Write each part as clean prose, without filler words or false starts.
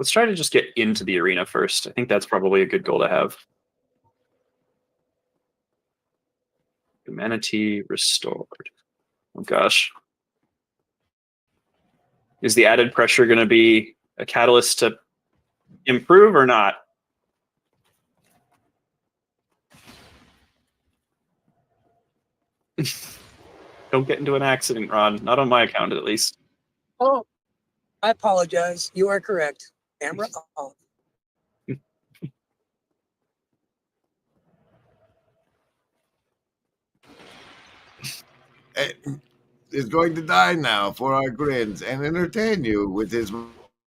Let's try to just get into the arena first. I think that's probably a good goal to have. Humanity restored. Oh gosh. Is the added pressure going to be a catalyst to improve or not? Don't get into an accident, Ron. Not on my account, at least. Oh, I apologize. You are correct. Camera off. Is going to die now for our Grins and entertain you with his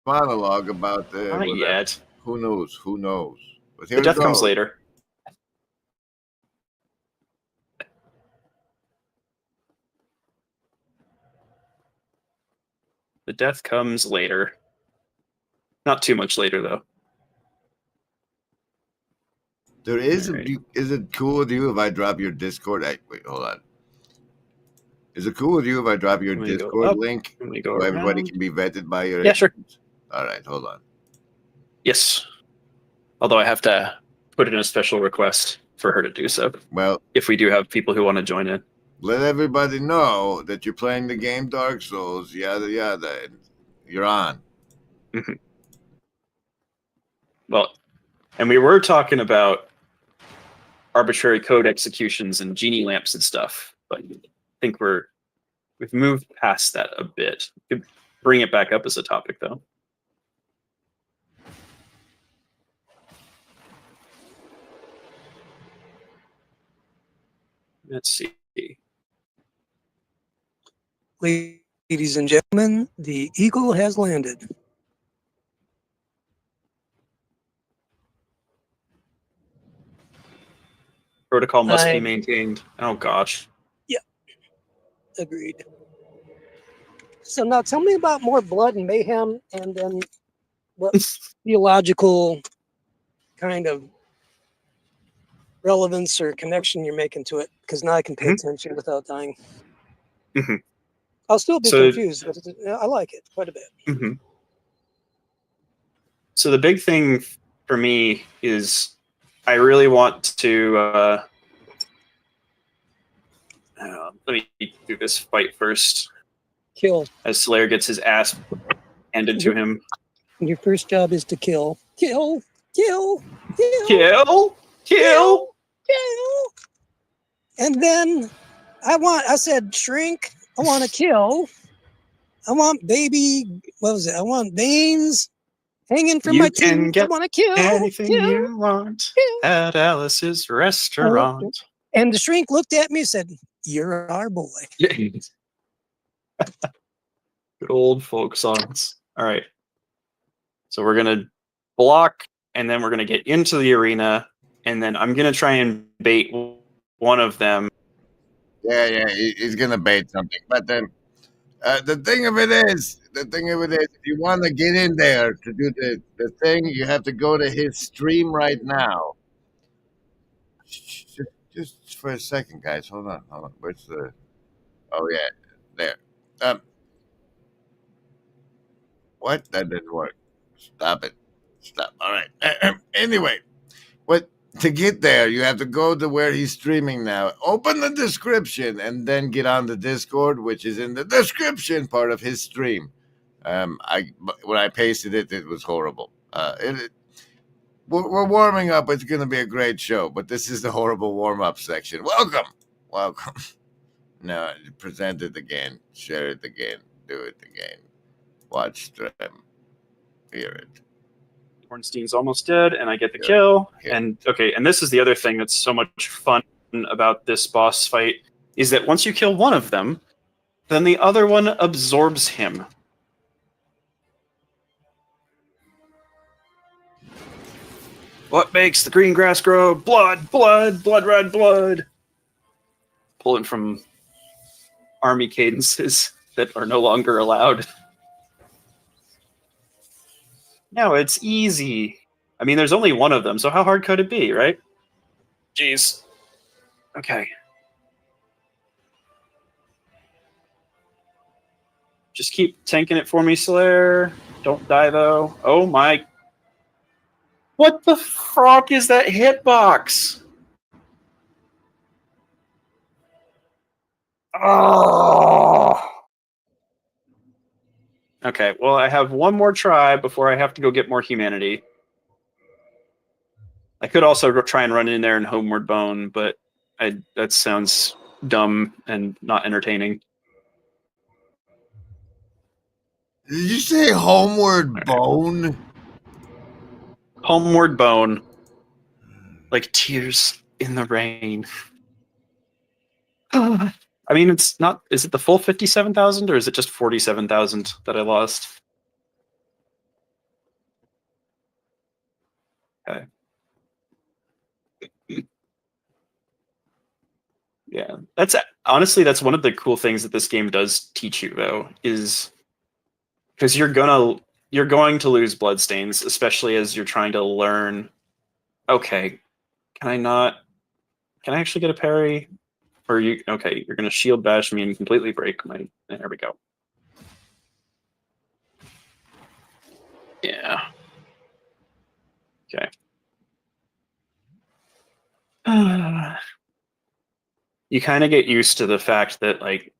monologue about the. Not yet. Who knows? Who knows? But The death comes later. The death comes later. Not too much later, though. There is. Right. Is it cool with you if I drop your Discord? Wait, hold on. Is it cool with you if I drop your Discord link so everybody can be vetted by your? Yeah, sure. All right, hold on. Yes. Although I have to put in a special request for her to do so. Well, if we do have people who want to join in. Let everybody know that you're playing the game Dark Souls, yada, yada, and you're on. Mm-hmm. Well, and we were talking about arbitrary code executions and genie lamps and stuff, but I think we've moved past that a bit. We could bring it back up as a topic, though. Let's see. Ladies and gentlemen, the Eagle has landed. Protocol must be maintained. Oh, gosh. Yeah, agreed. So now tell me about more blood and mayhem, and then what theological kind of relevance or connection you're making to it, because now I can pay attention without dying. Mm-hmm. I'll still be confused, but I like it quite a bit. Mm-hmm. So the big thing for me is I really want to let me do this fight first. Kill. As Slayer gets his ass handed to him. Your first job is to kill. Kill. Kill. Kill. Kill. Kill. Kill. And then I said shrink. I want to kill. I want baby. What was it? I want veins hanging from my teeth. I want to kill. Anything you want at Alice's restaurant. And the shrink looked at me and said, "You're our boy." Good old folk songs. All right. So we're going to block, and then we're going to get into the arena, and then I'm going to try and bait one of them. Yeah, he's going to bait something. But then the thing of it is, if you want to get in there to do the thing, you have to go to his stream right now. Just for a second, guys. Hold on. Where's the... Oh, yeah. There. What? That didn't work. Stop it. Stop. All right. Anyway, to get there, you have to go to where he's streaming now. Open the description and then get on the Discord, which is in the description part of his stream. When I pasted it, it was horrible. We're warming up. It's going to be a great show, but this is the horrible warm-up section. Welcome. No, present it again. Share it again. Do it again. Watch stream. Hear it. Ornstein's almost dead, and I get the kill. Yeah. And this is the other thing that's so much fun about this boss fight, is that once you kill one of them, then the other one absorbs him. What makes the green grass grow? Blood, red blood. Pulling from army cadences that are no longer allowed. No, it's easy. I mean, there's only one of them, so how hard could it be, right? Jeez. Okay. Just keep tanking it for me, Slayer. Don't die though. Oh my! What the fuck is that hitbox? Oh. Okay, well, I have one more try before I have to go get more humanity. I could also try and run in there and homeward bone, but that sounds dumb and not entertaining. Did you say homeward Right. bone? Homeward bone. Like tears in the rain. I mean, it's not. Is it the full 57,000 or is it just 47,000 that I lost? Okay. Yeah, that's honestly that's one of the cool things that this game does teach you though, is because you're going to lose bloodstains, especially as you're trying to learn. Okay, can I not? Can I actually get a parry? Or you? Okay, you're gonna shield bash me and completely break my. There we go. Yeah. Okay. You kind of get used to the fact that like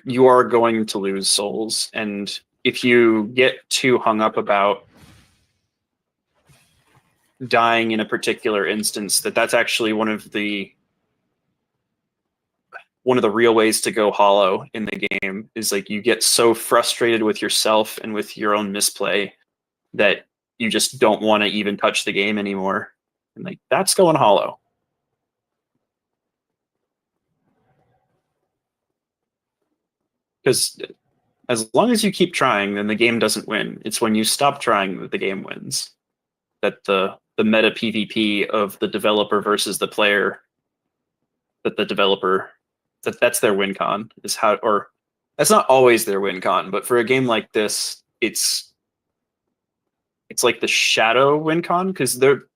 you are going to lose souls, and if you get too hung up about dying in a particular instance, that's actually one of the real ways to go hollow in the game, is like you get so frustrated with yourself and with your own misplay that you just don't want to even touch the game anymore, and like that's going hollow. Because as long as you keep trying, then the game doesn't win. It's when you stop trying that the game wins. That the meta PvP of the developer versus the player, that the developer, that's their win con, is how, or that's not always their win con, but for a game like this, it's like the shadow win con, because the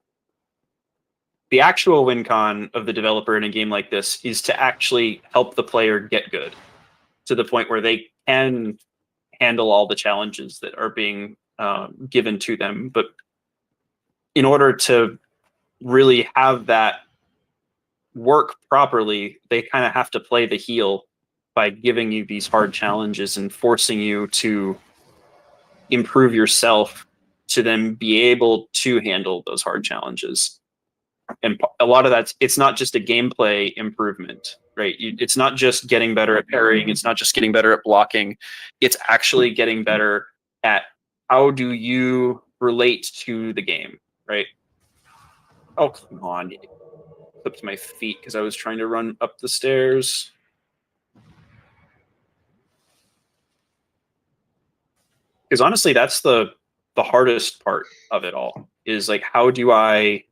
actual win con of the developer in a game like this is to actually help the player get good to the point where they can handle all the challenges that are being given to them. But in order to really have that work properly, they kind of have to play the heel by giving you these hard challenges and forcing you to improve yourself to then be able to handle those hard challenges. And a lot of that's, it's not just a gameplay improvement, right? It's not just getting better at parrying, it's not just getting better at blocking, it's actually getting better at how do you relate to the game, right? Oh, come on. Clipped my feet because I was trying to run up the stairs. Because honestly, that's the hardest part of it all, is like how do I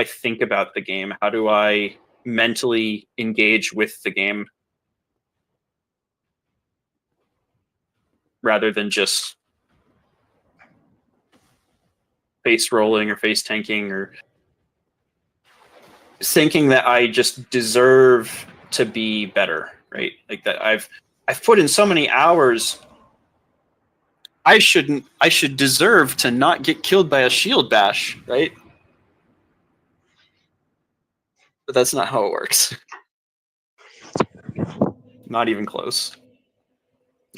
think about the game? How do I mentally engage with the game rather than just face rolling or face tanking or thinking that I just deserve to be better, right? Like that I've put in so many hours. I should deserve to not get killed by a shield bash, right? But that's not how it works. Not even close.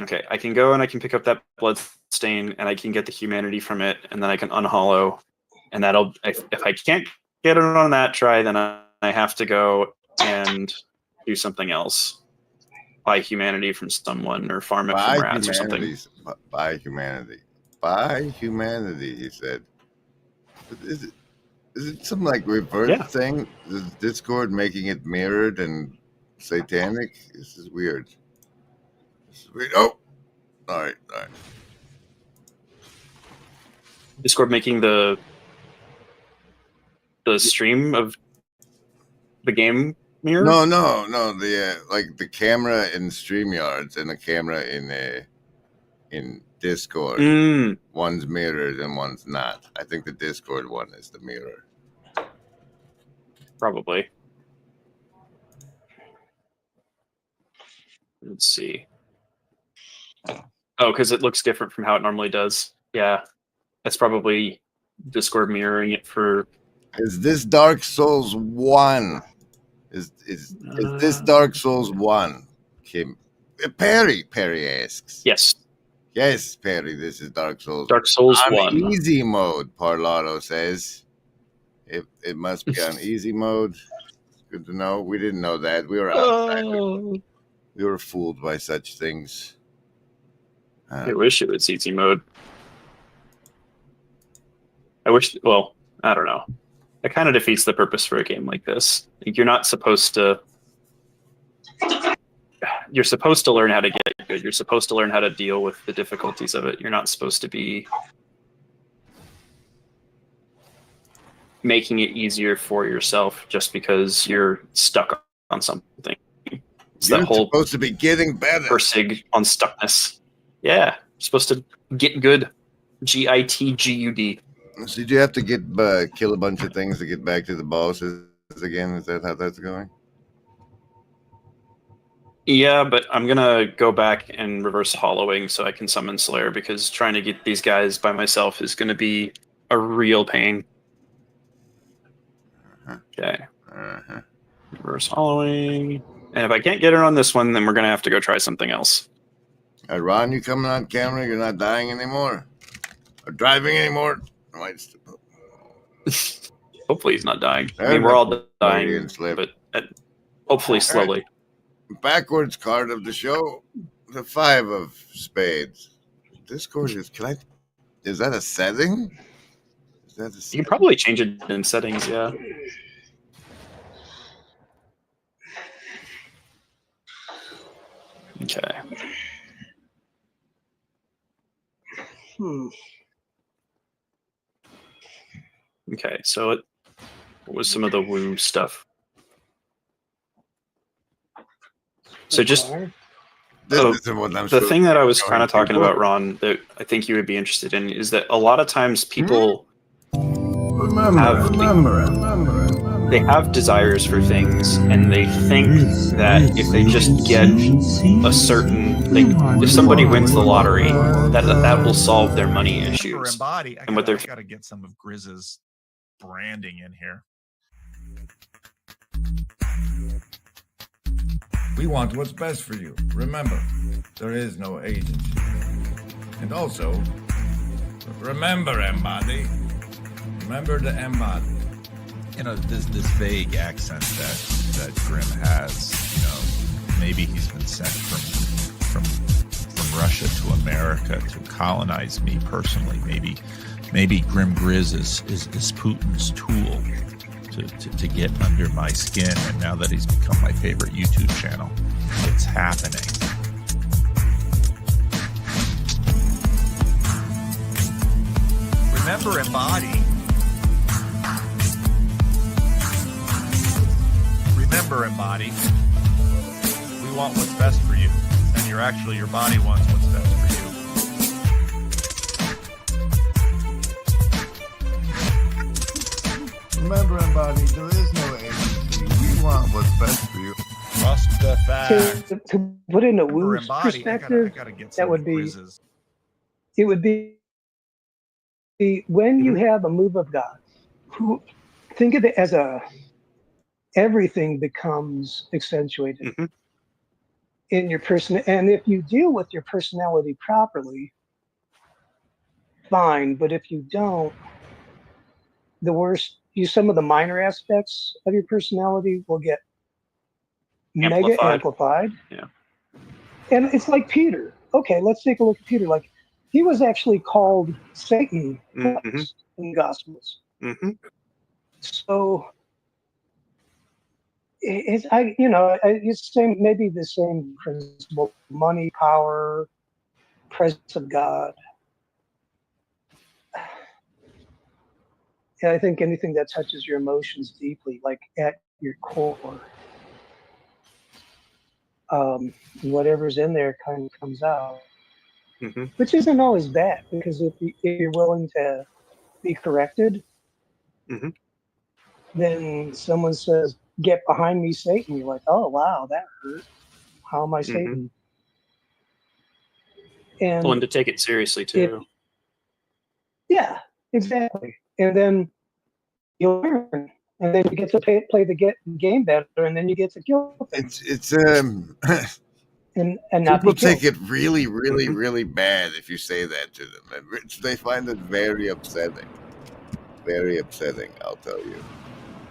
Okay, I can go and I can pick up that blood stain and I can get the humanity from it, and then I can unhollow, and that'll, if I can't get it on that try, then I have to go and do something else. Buy humanity from someone or farm it from rats or something. Buy humanity. Buy humanity, he said. Is it some like reverse thing? Is Discord making it mirrored and satanic? This is weird. Oh! Alright. Discord making the stream of the game mirror? No. The like the camera in StreamYards and the camera in Discord. One's mirrored and one's not. I think the Discord one is the mirror. Probably. Let's see. Oh, because it looks different from how it normally does. Yeah, that's probably Discord mirroring it for. Is this Dark Souls 1? Is this Dark Souls 1? Kim. Perry asks. Yes. Yes, Perry, this is Dark Souls. Dark Souls on 1. easy mode, Parlato says. It must be on easy mode. Good to know. We didn't know that. We were outside. We were fooled by such things. I wish it was easy mode. I wish, well, I don't know. It kind of defeats the purpose for a game like this. Like, you're not supposed to... You're supposed to learn how to get good. You're supposed to learn how to deal with the difficulties of it. You're not supposed to be making it easier for yourself just because you're stuck on something. It's You're that whole supposed to be getting better. persig on stuckness. Yeah, you're supposed to get good. GITGUD. So did you have to get kill a bunch of things to get back to the bosses again? Is that how that's going? Yeah, but I'm gonna go back and reverse hollowing so I can summon Slayer, because trying to get these guys by myself is gonna be a real pain. Okay. Reverse hollowing. And if I can't get it on this one, then we're gonna have to go try something else. Ron, you coming on camera? You're not dying anymore? Or driving anymore? Hopefully he's not dying. I mean, we're all dying, but hopefully slowly. Backwards card of the show, the 5 of spades. Discord is, is that a setting? Is that a setting? You can probably change it in settings, yeah. Okay. Okay, so what was some of the woo stuff? So just the thing that I was kind of talking about, Ron, that I think you would be interested in is that a lot of times people they have desires for things, and they think that if they just get a certain, if somebody wins the lottery, that will solve their money issues. And what they're got to get some of Grizz's branding in here. We want what's best for you. Remember, there is no agency. And also, remember, Embody. Remember to embody. You know, this vague accent that Grim has, you know, maybe he's been sent from Russia to America to colonize me personally. Maybe Grim Grizz is Putin's tool to get under my skin, and now that he's become my favorite YouTube channel, it's happening. Remember, Embody. Remember, Embody. We want what's best for you, and your body wants what's best for you. Remember, Embody, there is no agency. We want what's best for you. Trust the facts. To put in a woo Embody, perspective, I gotta get that would be, it would be when you have a move of God, think of it as everything becomes accentuated in your person. And if you deal with your personality properly, fine. But if you don't, some of the minor aspects of your personality will get mega amplified. Yeah. And it's like Peter. Okay, let's take a look at Peter. Like, he was actually called Satan in the Gospels. So it's maybe the same principle: money, power, presence of God. Yeah, I think anything that touches your emotions deeply, like at your core, whatever's in there kind of comes out, which isn't always bad, because if you're willing to be corrected, then someone says, "Get behind me, Satan." You're like, "Oh, wow, that hurt. How am I Satan?" Well, and And to take it seriously too. yeah, exactly. And then you learn, and then you get to play the game better, and then you get to kill things It's and not people be killed. take it really, really, Mhm. really bad if you say that to them. And they find it very upsetting. Very upsetting, I'll tell you.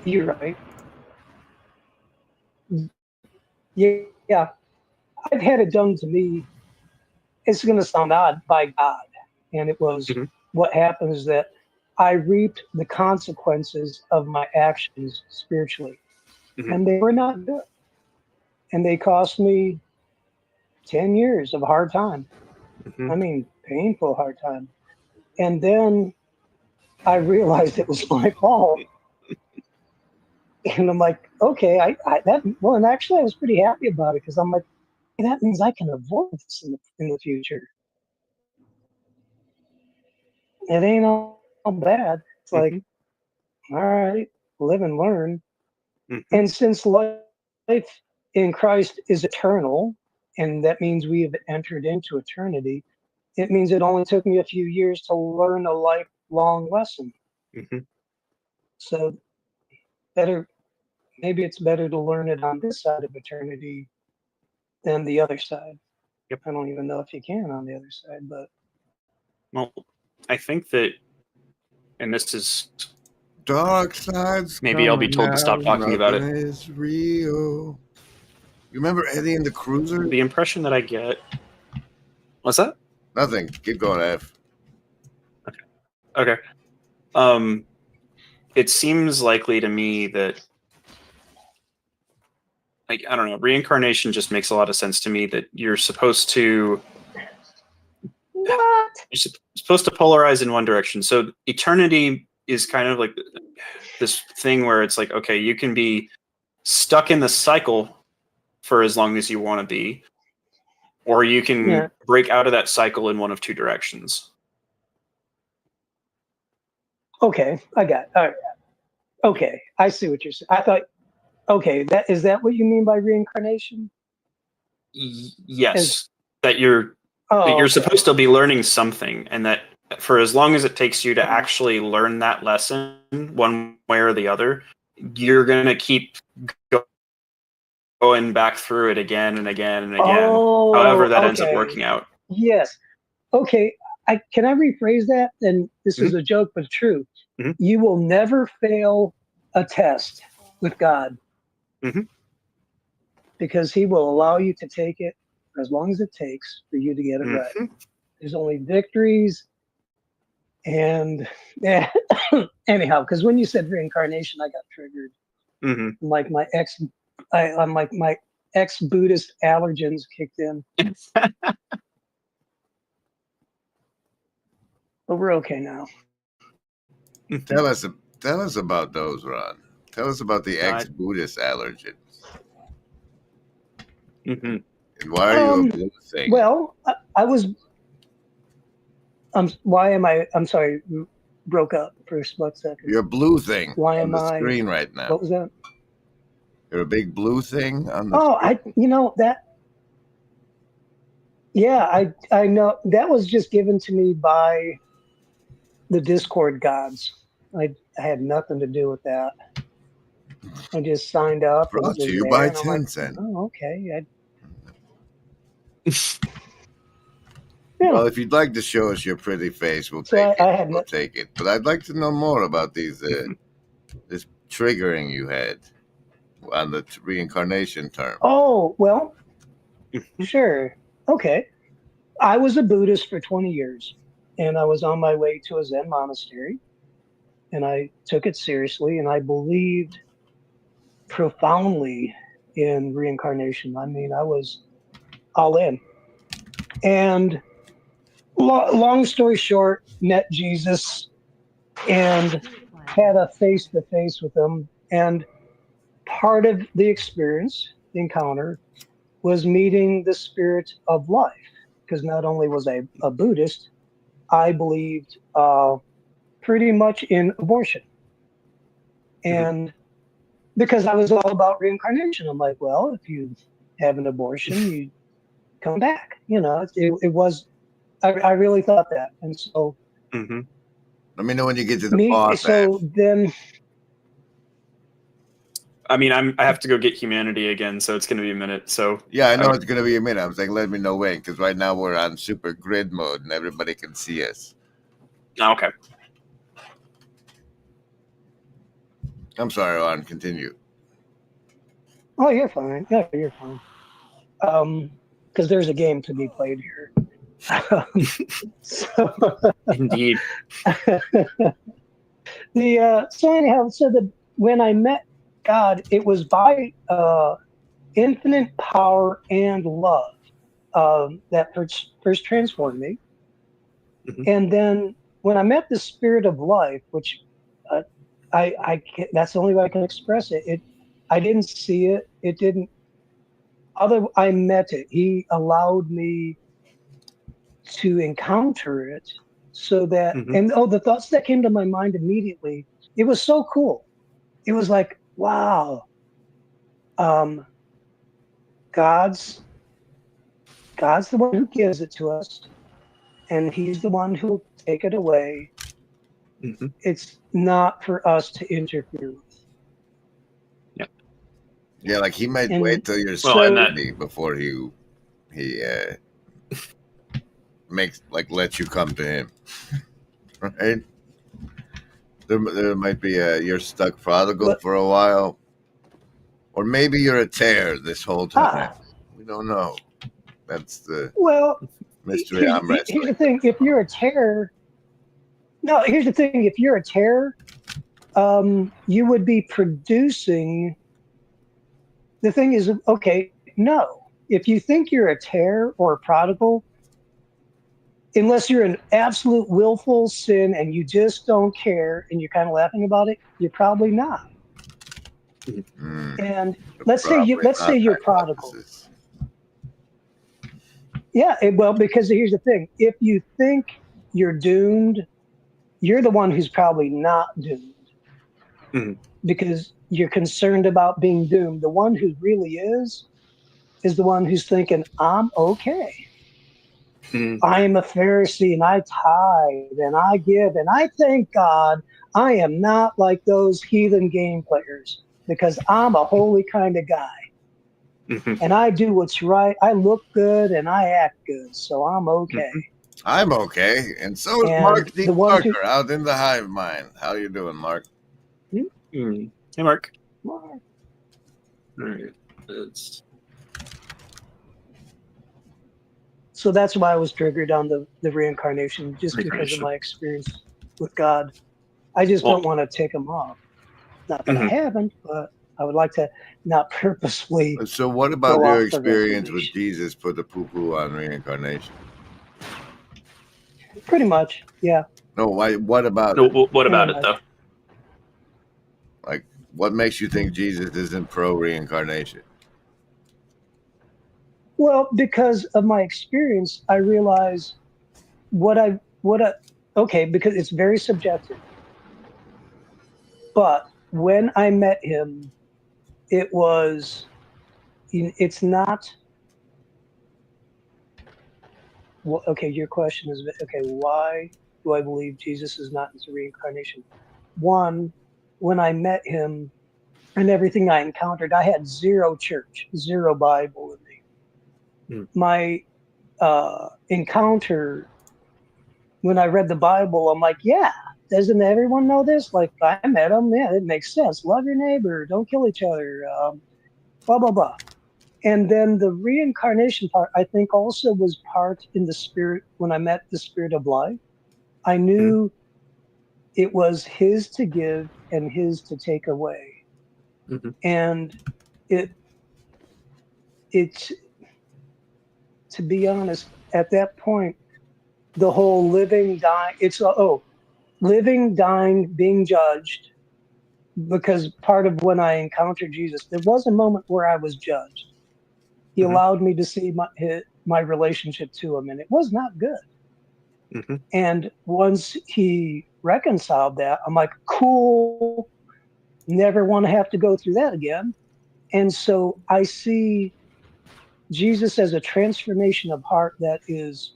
You're right. Yeah, I've had it done to me. It's going to sound odd, by God, and it was Mhm. what happens is that I reaped the consequences of my actions spiritually, Mhm. and they were not good, and they cost me 10 years of hard time. Mhm. I mean, painful hard time. And then I realized it was my fault. And I'm like, okay, and actually I was pretty happy about it because I'm like, hey, that means I can avoid this in the future. It ain't all bad. It's like, Mhm. all right, live and learn. Mhm. And since life in Christ is eternal, and that means we have entered into eternity, it means it only took me a few years to learn a lifelong lesson. Mhm. So better, maybe it's better to learn it on this side of eternity than the other side. Yep. I don't even know if you can on the other side, but Well, I think that, and this is Dark side's maybe I'll be coming told to stop out. talking about Nothing it. is real. You remember Eddie and the Cruiser? The impression that I get. What's that? Nothing. Keep going, F. Okay. It seems likely to me that, like, I don't know, reincarnation just makes a lot of sense to me. That you're supposed to what? polarize in one direction. So eternity is kind of like this thing where it's like, okay, you can be stuck in the cycle for as long as you want to be, or you can Yeah. break out of that cycle in one of two directions. Okay, I got it. All right. Okay, I see what you're saying. I thought, okay, is that what you mean by reincarnation? Yes, that you're Oh, okay. supposed to be learning something, and that for as long as it takes you to actually learn that lesson, one way or the other, you're gonna keep going back through it again and again and again. Oh, However, that ends up okay. working out. Yes. Okay. Can I rephrase that? And this is a joke, but true. Mhm. You will never fail a test with God Mhm. because He will allow you to take it for as long as it takes for you to get it right. Mhm. There's only victories. And yeah, anyhow, because when you said reincarnation, I got triggered. Mhm. Like I'm like my ex-Buddhist allergens kicked in. But we're okay now. Tell us about those, Ron. Tell us about the God. ex-Buddhist allergens. Mhm. And why are you a blue thing? Well, I was. Why am I? I'm sorry. Broke up for a split second. You're a blue thing Why on am the I? screen right now. What was that? You're a big blue thing on the Oh, screen. you know that. Yeah, I know that was just given to me by the Discord gods. I had nothing to do with that. I just signed up and it Brought to was you there, by and I'm like, Tencent. oh, okay. Well, if you'd like to show us your pretty face, we'll So take I it. had We'll take it. But I'd like to know more about these this triggering you had on the reincarnation term. Oh, well, sure. Okay. I was a Buddhist for 20 years and I was on my way to a Zen monastery and I took it seriously and I believed profoundly in reincarnation. I mean, I was all in. And long story short, met Jesus and had a face to face with him. And part of the experience, the encounter, was meeting the spirit of life. Because not only was I a Buddhist, I believed pretty much in abortion. And because I was all about reincarnation, I'm like, well, if you have an abortion, you come back. You know, it was I really thought that, and so Hmm. Let me know when you get to the boss. So then, I mean, I have to go get humanity again, so it's going to be a minute. So Yeah, I know it's going to be a minute. I'm saying let me know when, because right now we're on super grid mode and everybody can see us. Okay. I'm sorry, Ron. Continue. oh, you're fine. Yeah, you're fine. Because there's a game to be played here. So Indeed. so anyhow, so when I met God, it was by infinite power and love that first transformed me. Mhm. And then when I met the Spirit of Life, which that's the only way I can express it. I didn't see it. It didn't. I met it. He allowed me to encounter it, so that Mhm. and the thoughts that came to my mind immediately. It was so cool. It was like, wow, um, God's God's the one who gives it to us, and He's the one who will take it away. Mhm. It's not for us to interfere with. Yeah. Yeah, like he might And wait till you're Well, and that 70 before he lets you come to him, right? There might be you're stuck prodigal but for a while, or maybe you're a tear this whole time. We don't know. That's the well, mystery here's I'm here's the wrestling. thing: if you're a terror, no, here's the thing: if you're a terror, you would be producing. The thing is, okay, no. If you think you're a terror or a prodigal, unless you're an absolute willful sin and you just don't care and you're kind of laughing about it, you're probably not. Mm, And probably let's say not you're prodigal. hypothesis. Yeah, well, because here's the thing: if you think you're doomed, you're the one who's probably not doomed Mhm. because you're concerned about being doomed. The one who really is the one who's thinking, "I'm okay. Mhm. I am a Pharisee and I tithe and I give and I thank God I am not like those heathen game players because I'm a holy kind of guy Mhm. and I do what's right. I look good and I act good, so I'm okay." Mhm. I'm okay, and so is And Mark D. the ones who, Parker out in the hive mind. How you doing, Mark? Mhm. Hey, Mark. well, All right. It's so that's why I was triggered on the reincarnation, just because of reincarnation. my experience with God. I just Well, don't want to take him off. Not that I mhm. haven't, but I would like to not purposely So, what about go your off the experience with reservation. Jesus put the poo-poo on reincarnation? Pretty much, yeah, No, why? What about No, it? what pretty about it though? much. Like, what makes you think Jesus isn't pro reincarnation? Well, because of my experience, I realize what I okay, because it's very subjective. But when I met him, it was it's not well, okay. Your question is okay. Why do I believe Jesus is not into reincarnation? One, when I met him and everything I encountered, I had zero church, zero Bible in me. Mm. My encounter when I read the Bible, I'm like, yeah, doesn't everyone know this? Like, I met him. Yeah, it makes sense. Love your neighbor. Don't kill each other. Blah, blah, blah. And then the reincarnation part, I think, also was part in the spirit when I met the Spirit of Life. I Mhm. knew it was his to give and his to take away. Mhm. And it, it's, to be honest, at that point, the whole living, dying, living, dying, being judged, because part of when I encountered Jesus, there was a moment where I was judged. He Mhm. allowed me to see my relationship to him, and it was not good. Mhm. And once he reconciled that, I'm like, cool, never want to have to go through that again. And so I see Jesus as a transformation of heart that is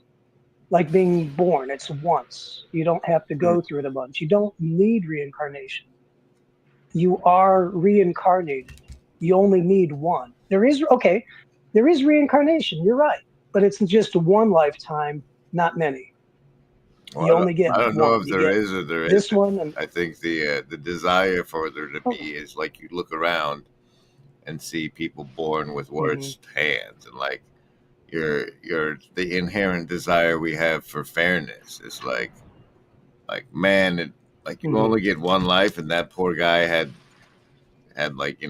like being born. It's once. You don't have to go through it a bunch. You don't need reincarnation. You are reincarnated. You only need one. There is reincarnation. You're right, but it's just one lifetime, not many. Well, You only get I don't know one. if You there get is or there this isn't. one, and I think the desire for there to be is like you look around and see people born with worse hands, and like your the inherent desire we have for fairness is like man, like you only get one life, and that poor guy had like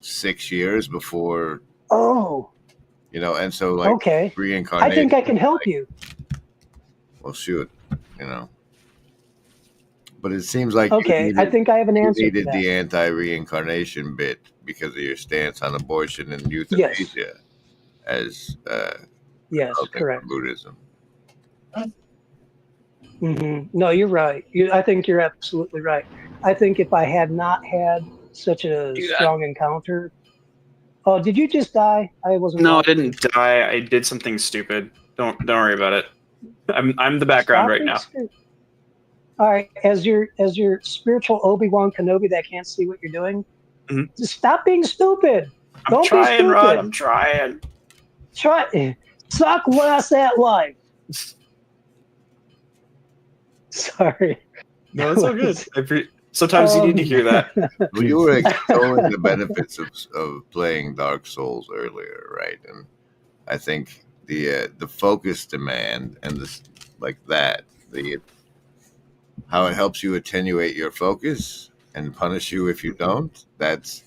6 years before and so like okay. reincarnation. I think I can help you. Well, shoot, you know. But it seems like Okay, I think I have an you answer to needed that. the anti-reincarnation bit because of your stance on abortion and euthanasia as Yes, correct. Buddhism. No, you're right. I think you're absolutely right. I think if I had not had such a Do that. strong encounter. Oh, did you just die? I wasn't. No, I watching. didn't die. I did something stupid. Don't worry about it. I'm the background Stop right being now. stupid. All right, as your spiritual Obi-Wan Kenobi that can't see what you're doing, just stop being stupid. Don't trying, be stupid. Rod. I'm trying. Try suck less at life. Sorry. No, it's all good. Sometimes you need to hear that. Well, you were extolling the benefits of playing Dark Souls earlier, right? And I think the focus demand and how it helps you attenuate your focus and punish you if you don't. That's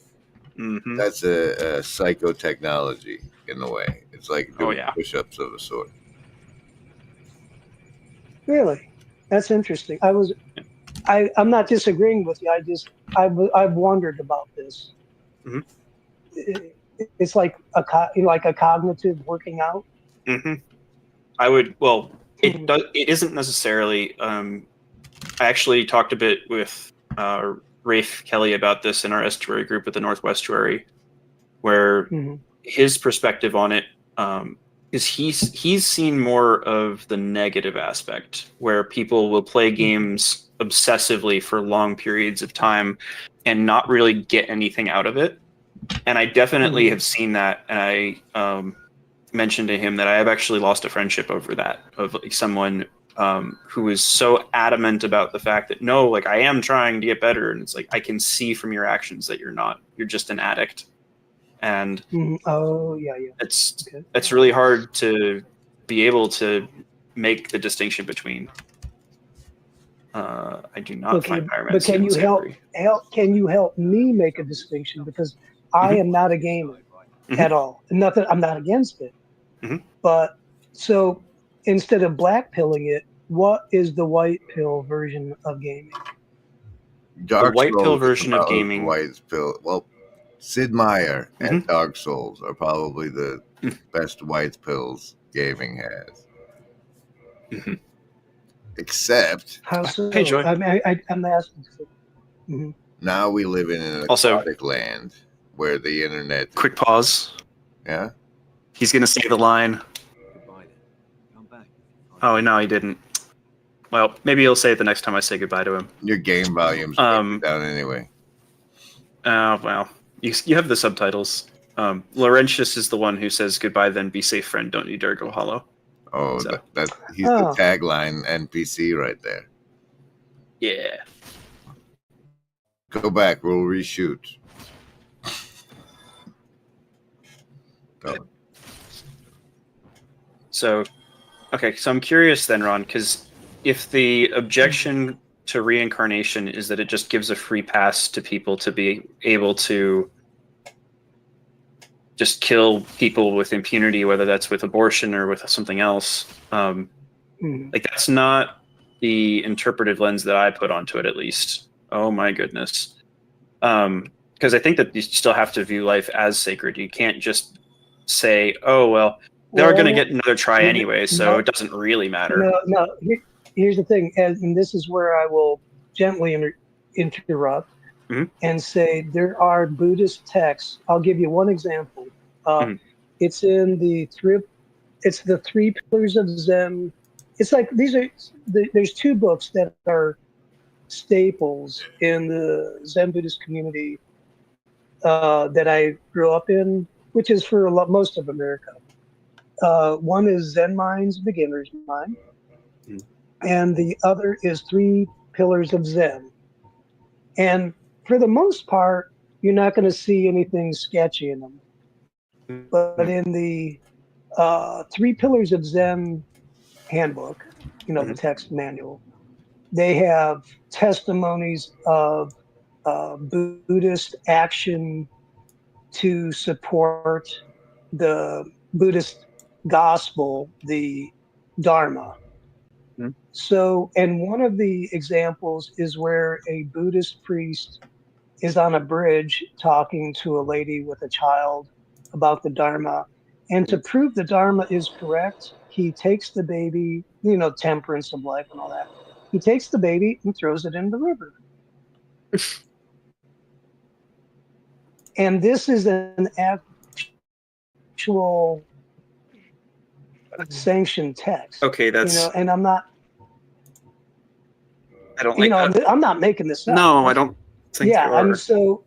a psychotechnology in a way. It's like doing push-ups of a sort. Really, that's interesting. I'm not disagreeing with you. I've wondered about this. It's like a cognitive working out. I would. Well, it isn't necessarily. I actually talked a bit with Rafe Kelly about this in our estuary group with the Northwestuary, where his perspective on it is he's seen more of the negative aspect, where people will play games obsessively for long periods of time and not really get anything out of it. And I definitely have seen that, and I mentioned to him that I have actually lost a friendship over that, of like someone who is so adamant about the fact that no, like I am trying to get better, and it's like I can see from your actions that you're not. You're just an addict, and it's really hard to be able to make the distinction between. I do not find pyromancy. But can you help? Can you help me make a distinction, because I am not a gamer at all. Nothing. I'm not against it. But so instead of black pilling it, what is the white pill version of gaming? The white pill version of gaming. White pill. Well, Sid Meier and Dark Souls are probably the best white pills gaming has. Except, how so? Hey, Joy. I'm asking. Now we live in an aquatic land where the internet. Quick pause. Yeah. He's gonna say the line. Oh no, he didn't. Well, maybe he'll say it the next time I say goodbye to him. Your game volume's down anyway. Oh well, you have the subtitles. Laurentius is the one who says goodbye, then be safe, friend. Don't need to go hollow. Oh, so. He's the tagline NPC right there. Yeah. Go back. We'll reshoot. Go. So I'm curious then, Ron, because if the objection to reincarnation is that it just gives a free pass to people to be able to just kill people with impunity, whether that's with abortion or with something else, like that's not the interpretive lens that I put onto it, at least. Oh my goodness. Because I think that you still have to view life as sacred. You can't just say, oh, well, they're going to get another try anyway, so it doesn't really matter. No. Here's the thing, and this is where I will gently interrupt and say there are Buddhist texts. I'll give you one example. It's in the it's the three pillars of Zen. It's like there's two books that are staples in the Zen Buddhist community that I grew up in, which is for most of America. One is Zen Mind's Beginner's Mind, and the other is Three Pillars of Zen. And for the most part, you're not going to see anything sketchy in them. But in the Three Pillars of Zen handbook, the text manual, they have testimonies of Buddhist action to support the Buddhist gospel, the Dharma. So, and one of the examples is where a Buddhist priest is on a bridge talking to a lady with a child about the Dharma. And to prove the Dharma is correct, he takes the baby, temperance of life and all that. He takes the baby and throws it in the river. And this is an actual sanctioned text. Okay, that's. And I'm not. I don't like that. I'm not making this up. No, I don't think you are. And so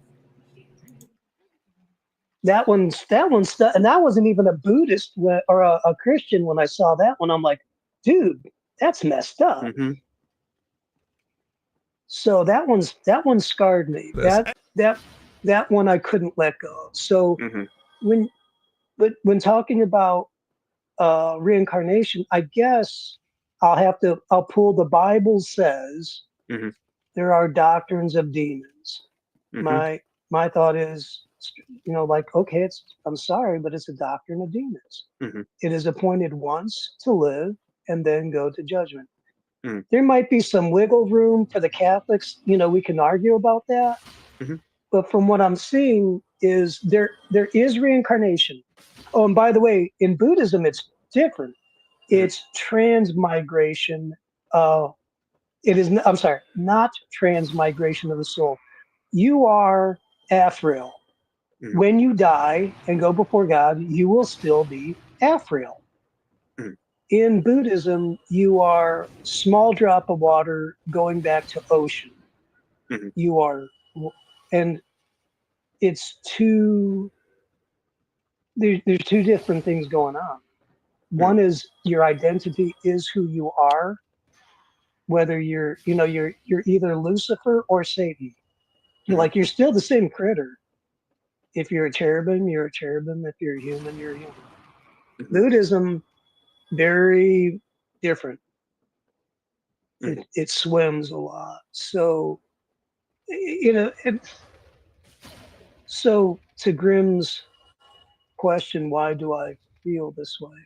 that one's and I wasn't even a Buddhist or a Christian when I saw that one. I'm like, dude, that's messed up. Mm-hmm. So that one scarred me. That one I couldn't let go. So when talking about reincarnation, I guess I'll pull the Bible says there are doctrines of demons. My thought is, okay, I'm sorry, but it's a doctrine of demons. It is appointed once to live and then go to judgment. There might be some wiggle room for the Catholics. We can argue about that. But from what I'm seeing is there is reincarnation. Oh, and by the way, in Buddhism, it's different. It's transmigration. I'm sorry, not transmigration of the soul. You are Afriel. When you die and go before God, you will still be Afriel. In Buddhism, you are small drop of water going back to ocean. You are, and it's there's two different things going on. One is your identity is who you are, whether you're either Lucifer or Satan. You're still the same critter. If you're a cherubim, you're a cherubim. If you're a human, you're a human. Buddhism, very different. It swims a lot. So, so to Grimm's question, why do I feel this way?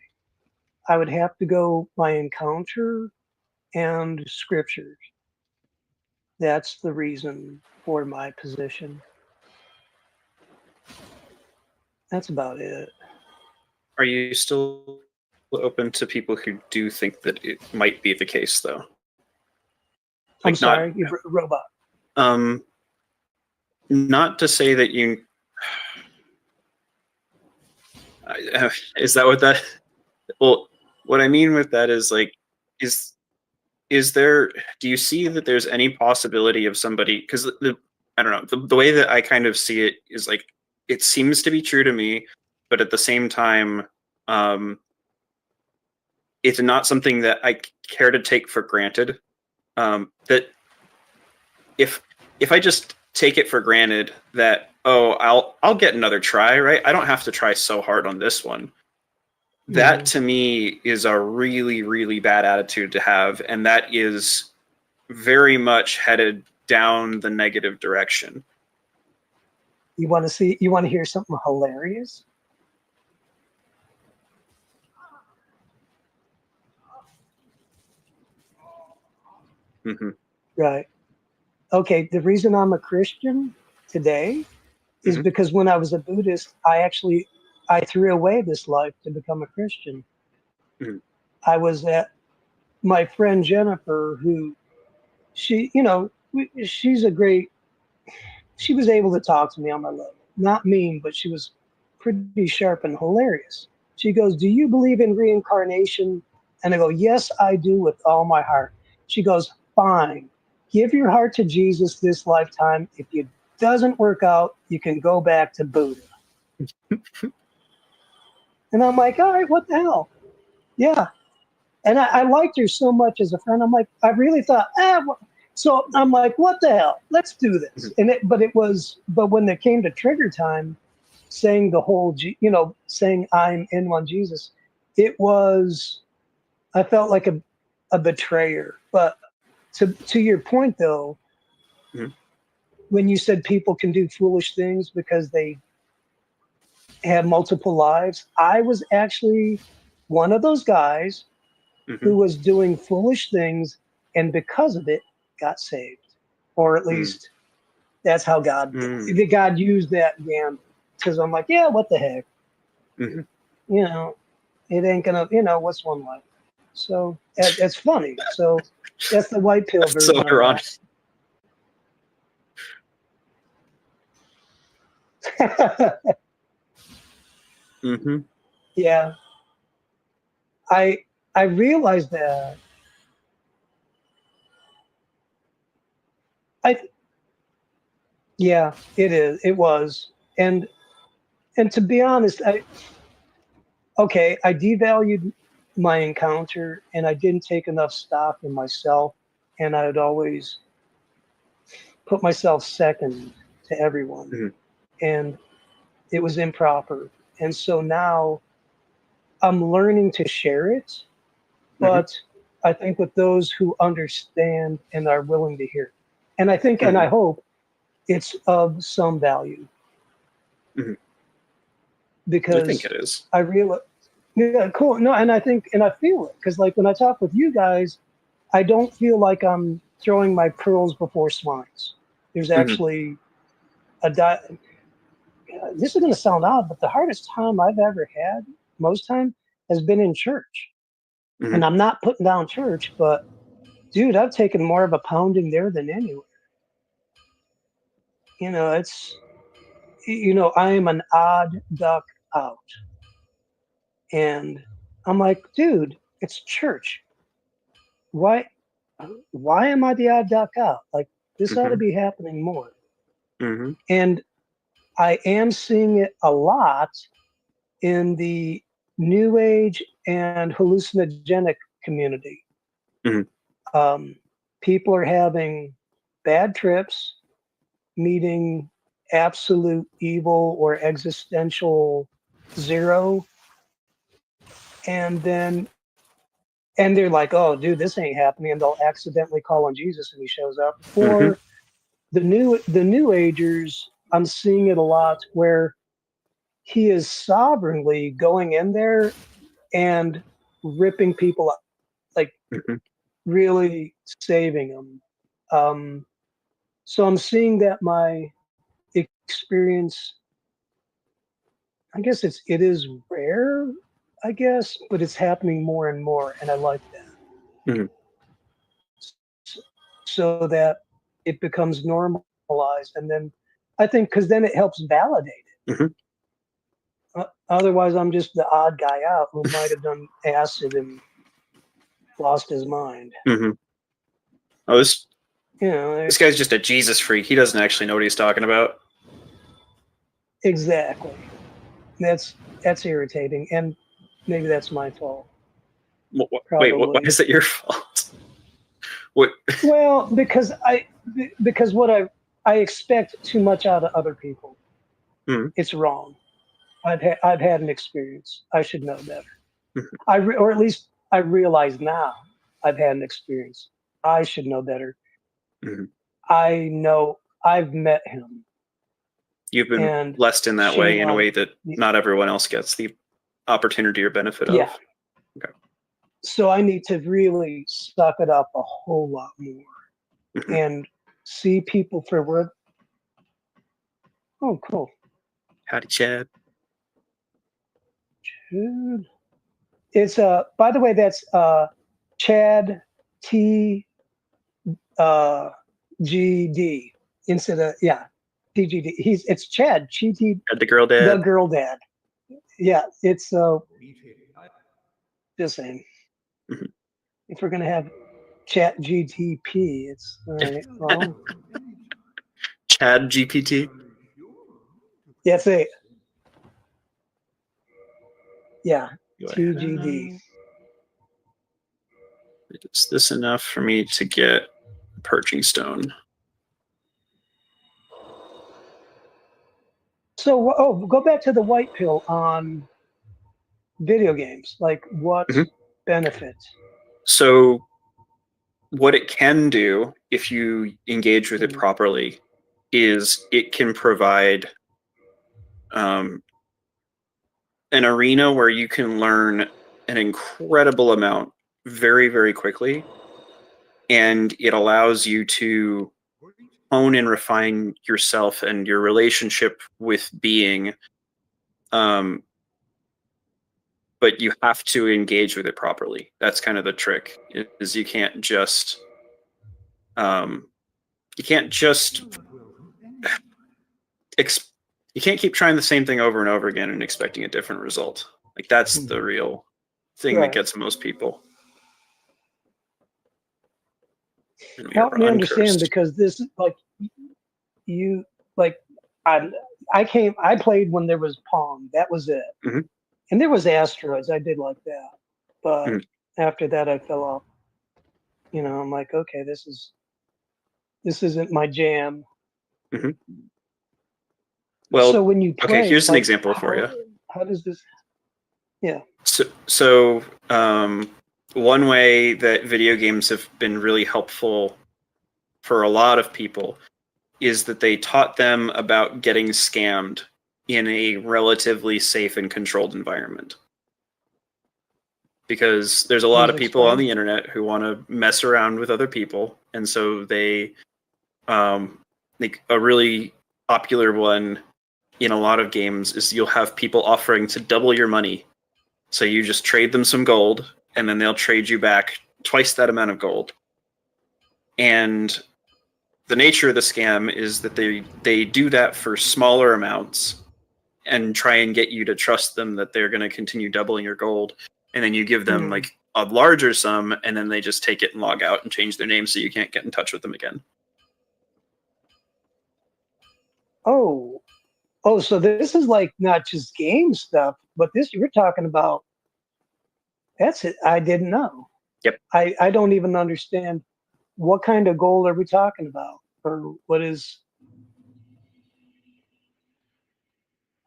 I would have to go by encounter and scriptures. That's the reason for my position. That's about it. Are you still open to people who do think that it might be the case, though? I'm sorry, you robot. Not to say that you. Is that what that? Well, what I mean with that is is there? Do you see that there's any possibility of somebody? Because I don't know. The way that I kind of see it is it seems to be true to me, but at the same time, it's not something that I care to take for granted. That if I just take it for granted that, I'll get another try, right? I don't have to try so hard on this one. That to me is a really, really bad attitude to have, and that is very much headed down the negative direction. You want to hear something hilarious? Right. Okay, the reason I'm a Christian today is because when I was a Buddhist, I threw away this life to become a Christian. I was at my friend Jennifer, who she was able to talk to me on my level. Not mean, but she was pretty sharp and hilarious. She goes, do you believe in reincarnation? And I go, yes, I do with all my heart. She goes, fine. Give your heart to Jesus this lifetime. If it doesn't work out, you can go back to Buddha. And I'm like, all right, what the hell? Yeah. And I liked her so much as a friend. I'm like, I really thought, so I'm like, what the hell? Let's do this. But when it came to trigger time, saying the whole, saying I'm in one Jesus, I felt like a betrayer. But to your point though, when you said people can do foolish things because they have multiple lives, I was actually one of those guys who was doing foolish things, and because of it, got saved, or at least that's how God used that gamble. Because I'm like, yeah, what the heck, it ain't gonna, what's one life? So it's funny. So that's the white pill version. So ironic. Yeah, I realized that. Yeah, it is. It was, and to be honest, I devalued my encounter, and I didn't take enough stock in myself, and I'd always put myself second to everyone, and it was improper. And so now I'm learning to share it, but I think with those who understand and are willing to hear. And I think, and I hope it's of some value. Because I think it is. I realize, yeah, cool. No, and I think, and I feel it. Because like when I talk with you guys, I don't feel like I'm throwing my pearls before swines. There's actually this is going to sound odd, but the hardest time I've ever had, most time, has been in church. And I'm not putting down church, but dude, I've taken more of a pounding there than anywhere. It's, I am an odd duck out. And I'm like, dude, it's church. Why am I the odd duck out? Like, this ought to be happening more. And I am seeing it a lot in the New Age and hallucinogenic community. People are having bad trips, meeting absolute evil or existential zero, and they're like, oh dude, this ain't happening, and they'll accidentally call on Jesus and he shows up. Or the new agers, I'm seeing it a lot where he is sovereignly going in there and ripping people up, like really saving them. So I'm seeing that my experience, I guess it is rare, I guess, but it's happening more and more, and I like that. So that it becomes normalized, and then I think because then it helps validate it. Otherwise, I'm just the odd guy out who might have done acid and lost his mind. Oh, this guy's just a Jesus freak. He doesn't actually know what he's talking about. Exactly. That's irritating, and maybe that's my fault. Wait, why is it your fault? What? Well, because what I expect too much out of other people. It's wrong. I've had an experience. I should know better. Or at least I realize now I've had an experience. I should know better. I know I've met him. You've been blessed in that way, in a way that not everyone else gets the opportunity or benefit of. Yeah. Okay. So I need to really suck it up a whole lot more and see people for where. Oh, cool. Howdy, Chad. Dude. It's by the way, that's Chad T GD instead of TGD. It's Chad GD. The girl dad. The girl dad. Yeah, it's the same. Mhm. If we're gonna have Chat GTP, it's all right. Well, Chad GPT. that's it. Yeah, Go ahead. TGD. Is this enough for me to get Perching Stone? So, go back to the white pill on video games. Like, what Mhm. benefits? So what it can do if you engage with it properly is it can provide an arena where you can learn an incredible amount very, very quickly. And it allows you to hone and refine yourself and your relationship with being. But you have to engage with it properly. That's kind of the trick. Is you can't just you can't keep trying the same thing over and over again and expecting a different result. Like that's the real thing that Right. gets most people. And we Help are me understand, uncursed. because this, like, you, like, I played when there was Pong. That was it. Mhm. And there was Asteroids. I did like that, but Mhm. after that, I fell off. You know, I'm like, okay, this isn't my jam. Well, So when you play, okay, here's an like, example for you. How does this? Yeah. So one way that video games have been really helpful for a lot of people is that they taught them about getting scammed in a relatively safe and controlled environment. Because there's a lot of people on the internet who want to mess around with other people, and so they like a really popular one in a lot of games is you'll have people offering to double your money. So you just trade them some gold, and then they'll trade you back twice that amount of gold. And the nature of the scam is that they do that for smaller amounts and try and get you to trust them that they're going to continue doubling your gold. And then you give them like a larger sum, and then they just take it and log out and change their name so you can't get in touch with them again. Oh, so this is like not just game stuff, but this you're talking about. That's it. I didn't know. Yep. I don't even understand what kind of goal are we talking about, or what is.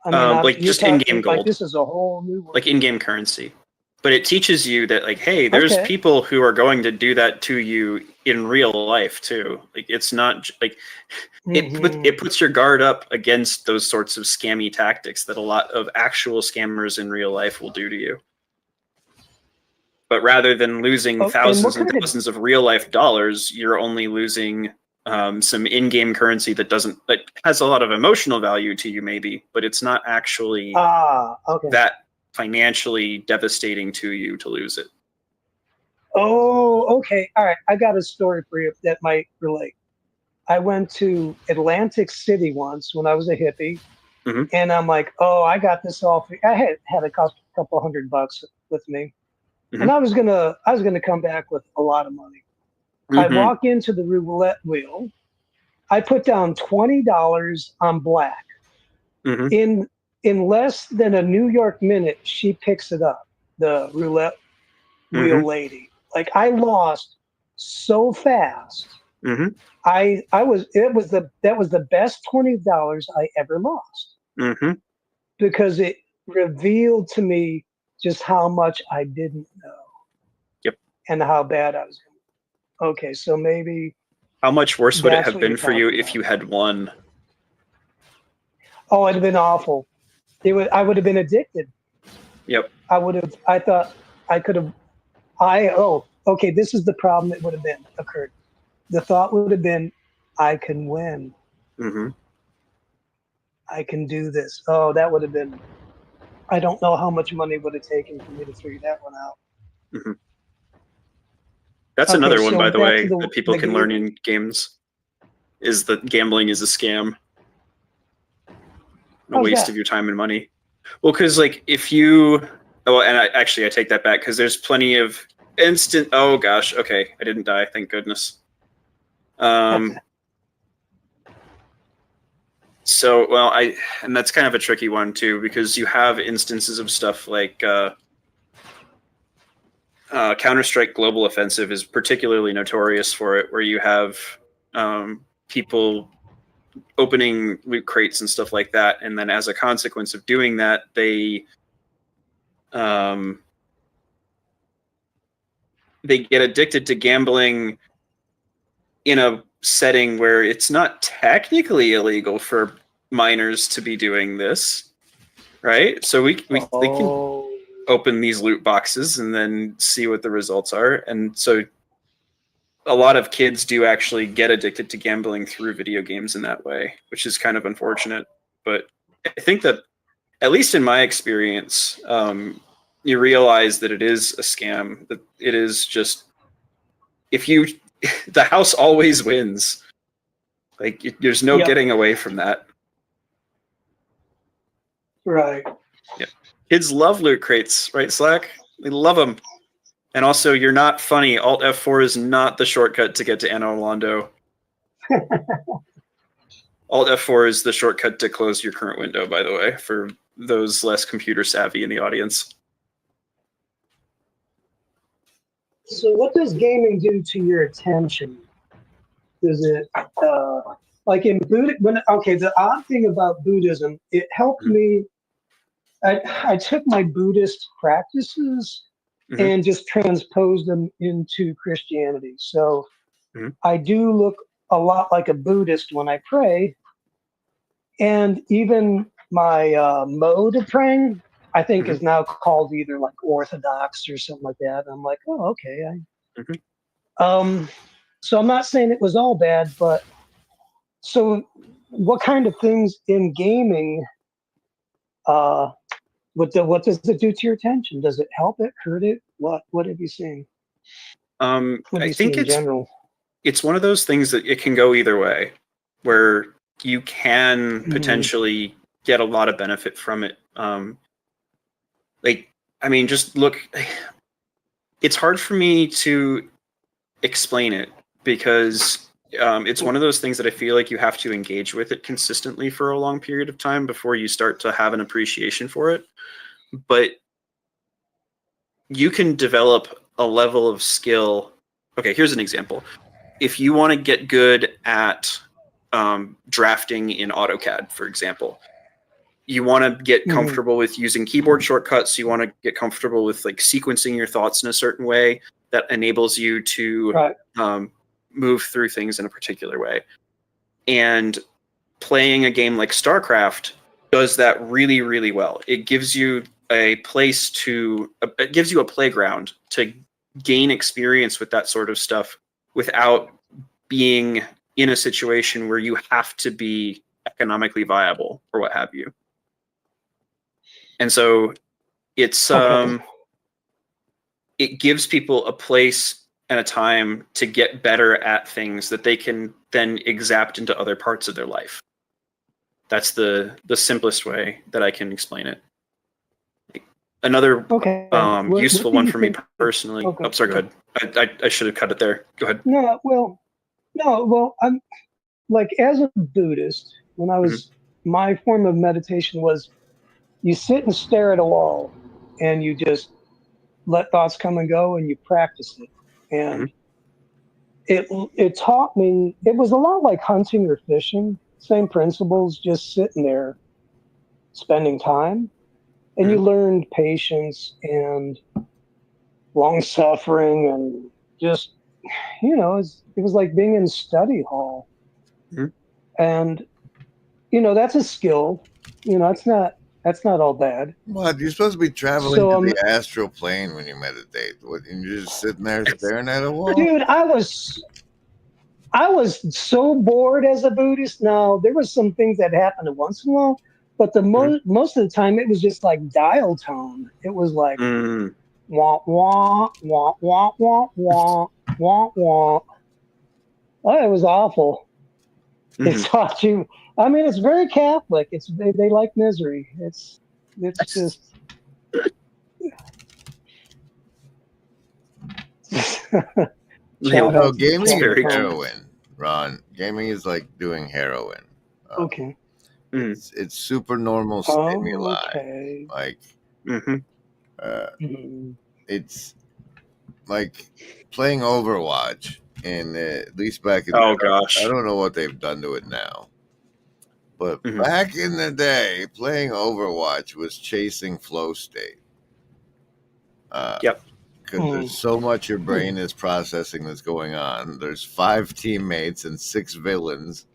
I mean, like you're just in-game talking like gold, this is a whole new world. like in-game currency. But it teaches you that, like, hey, there's people who are going to do that to you in real life too. Like, it's not like it puts your guard up against those sorts of scammy tactics that a lot of actual scammers in real life will do to you. But rather than losing thousands and thousands of real life dollars, you're only losing some in-game currency that has a lot of emotional value to you, maybe, but it's not actually that financially devastating to you to lose it. Oh, okay. All right. I got a story for you that might relate. I went to Atlantic City once when I was a hippie, and I'm like, oh, I got this all free. I had a couple $100 with me, and I was gonna come back with a lot of money. I walk into the roulette wheel. I put down $20 on black. In less than a New York minute, she picks it up. The roulette wheel lady. Like, I lost so fast. That was the best $20 I ever lost. Because it revealed to me just how much I didn't know. Yep. And how bad I was going. Okay, so maybe. How much worse would it have been for you if you had won? Oh, it'd have been awful. I would have been addicted. Yep. I thought I could have. Okay, this is the problem that would have occurred. The thought would have been, I can win. I can do this. Oh, that would have been. I don't know how much money it would have taken for me to figure that one out. That's another one, by the way, that people can learn in games, is that gambling is a scam. A waste of your time and money. Well, because like if you, oh, and I take that back because there's plenty of instant. Oh gosh, okay, I didn't die, thank goodness. So well, and that's kind of a tricky one too because you have instances of stuff like Counter-Strike Global Offensive is particularly notorious for it, where you have people opening loot crates and stuff like that, and then as a consequence of doing that, they get addicted to gambling in a setting where it's not technically illegal for minors to be doing this, right? So we can open these loot boxes and then see what the results are, and so a lot of kids do actually get addicted to gambling through video games in that way, which is kind of unfortunate. But I think that, at least in my experience, you realize that it is a scam, that it is just, the house always wins. Like, there's no getting away from that. Right. Yeah. Kids love loot crates, right, Slack? They love them. And also, you're not funny. Alt F4 is not the shortcut to get to Anno Orlando. Alt F4 is the shortcut to close your current window, by the way, for those less computer savvy in the audience. So what does gaming do to your attention? Does it, like in Buddhism, the odd thing about Buddhism, it helped me, I took my Buddhist practices and just transposed them into Christianity. So I do look a lot like a Buddhist when I pray. And even my mode of praying, I think is now called either like Orthodox or something like that. I'm like, oh, okay. So I'm not saying it was all bad, but so what kind of things in gaming, what does it do to your attention? Does it help it, hurt it? What have you seen? I think it's one of those things that it can go either way, where you can potentially get a lot of benefit from it. Just look, it's hard for me to explain it because it's one of those things that I feel like you have to engage with it consistently for a long period of time before you start to have an appreciation for it. But you can develop a level of skill. Okay, here's an example. If you want to get good at drafting in AutoCAD, for example, you want to get comfortable with using keyboard shortcuts. You want to get comfortable with like sequencing your thoughts in a certain way that enables you to move through things in a particular way. And playing a game like StarCraft does that really, really well. It gives you a place it gives you a playground to gain experience with that sort of stuff without being in a situation where you have to be economically viable or what have you. And so it's it gives people a place and a time to get better at things that they can then exapt into other parts of their life. That's the simplest way that I can explain it. Another useful one for me personally. Okay. Oh, sorry, go ahead. I should have cut it there. Go ahead. No, I'm like, as a Buddhist, when I was, my form of meditation was you sit and stare at a wall and you just let thoughts come and go and you practice it. And it taught me, it was a lot like hunting or fishing, same principles, just sitting there, spending time. And you learned patience and long suffering and just, it was like being in study hall. And, that's a skill. That's not all bad. What? You're supposed to be traveling to the astral plane when you meditate. What? And you're just sitting there staring at a wall? Dude, I was so bored as a Buddhist. Now, there was some things that happened once in a while, but the most of the time it was just like dial tone. It was like wah wah wah wah wah wah wah wah. Oh, it was awful. It taught you. I mean, it's very Catholic. They like misery. It's It's just. Shout So out to gaming Paul very is Thomas. heroin, Ron. Gaming is like doing heroin. Okay. It's super normal Oh, stimuli. okay. Like Mm-hmm. Mhm. it's like playing Overwatch, and at least back in Oh the, gosh. I don't know what they've done to it now, but Mhm. back in the day, playing Overwatch was chasing flow state. Yep. Because there's so much your brain is processing that's going on. There's 5 teammates and 6 villains,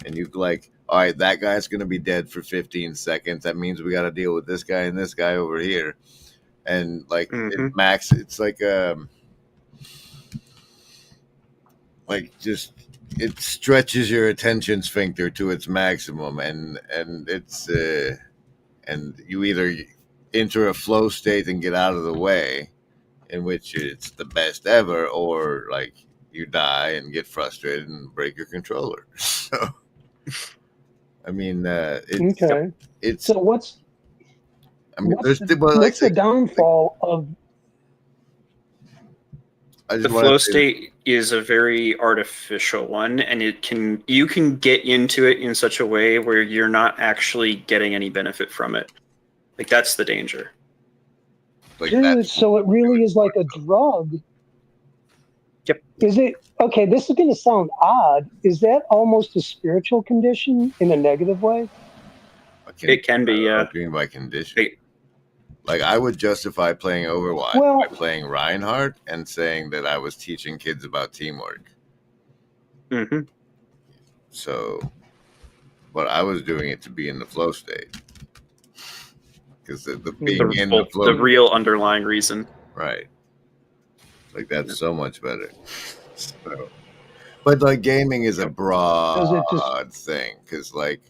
and you like, all right, that guy's going to be dead for 15 seconds. That means we got to deal with this guy and this guy over here, and like Mhm. it's like just it stretches your attention sphincter to its maximum, and it's and you either enter a flow state and get out of the way, in which it's the best ever, or like you die and get frustrated and break your controller. So, I mean, Okay. it's. So what's I mean, what's there's well, what's the downfall of? I The just want flow to say, state is a very artificial one, and you can get into it in such a way where you're not actually getting any benefit from it. Like that's the danger. like Dude, that. so it really is like a drug. Yep. Is it okay? This is going to sound odd. Is that almost a spiritual condition in a negative way? It can be, yeah. What do you mean by condition? Like, Like I would justify playing Overwatch Well- by playing Reinhardt and saying that I was teaching kids about teamwork. mhm. So, but I was doing it to be in the flow state. Because the being in the flow, The real underlying reason. right? Like that's so much better. So, but like gaming is a Does broad it just thing, because like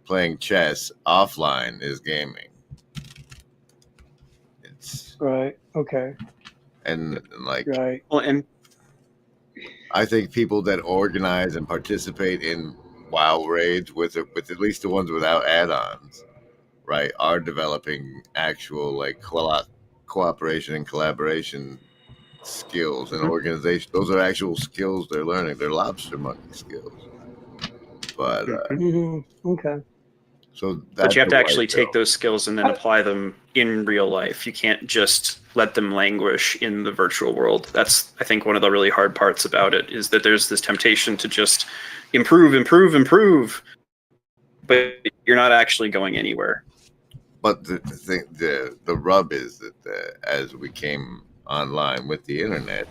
playing chess offline is gaming. It's right? Okay, and like right. Well, and I think people that organize and participate in WoW raids with at least the ones without add-ons, right, are developing actual like cooperation and collaboration skills and Mhm. organization. Those are actual skills they're learning. They're lobster monkey skills. But Mhm. Okay. so but that's you have to the actually way take go. those skills and then apply them in real life. You can't just let them languish in the virtual world. That's, I think, one of the really hard parts about it, is that there's this temptation to just improve, but you're not actually going anywhere. But the thing, the rub is that as we came online with the internet,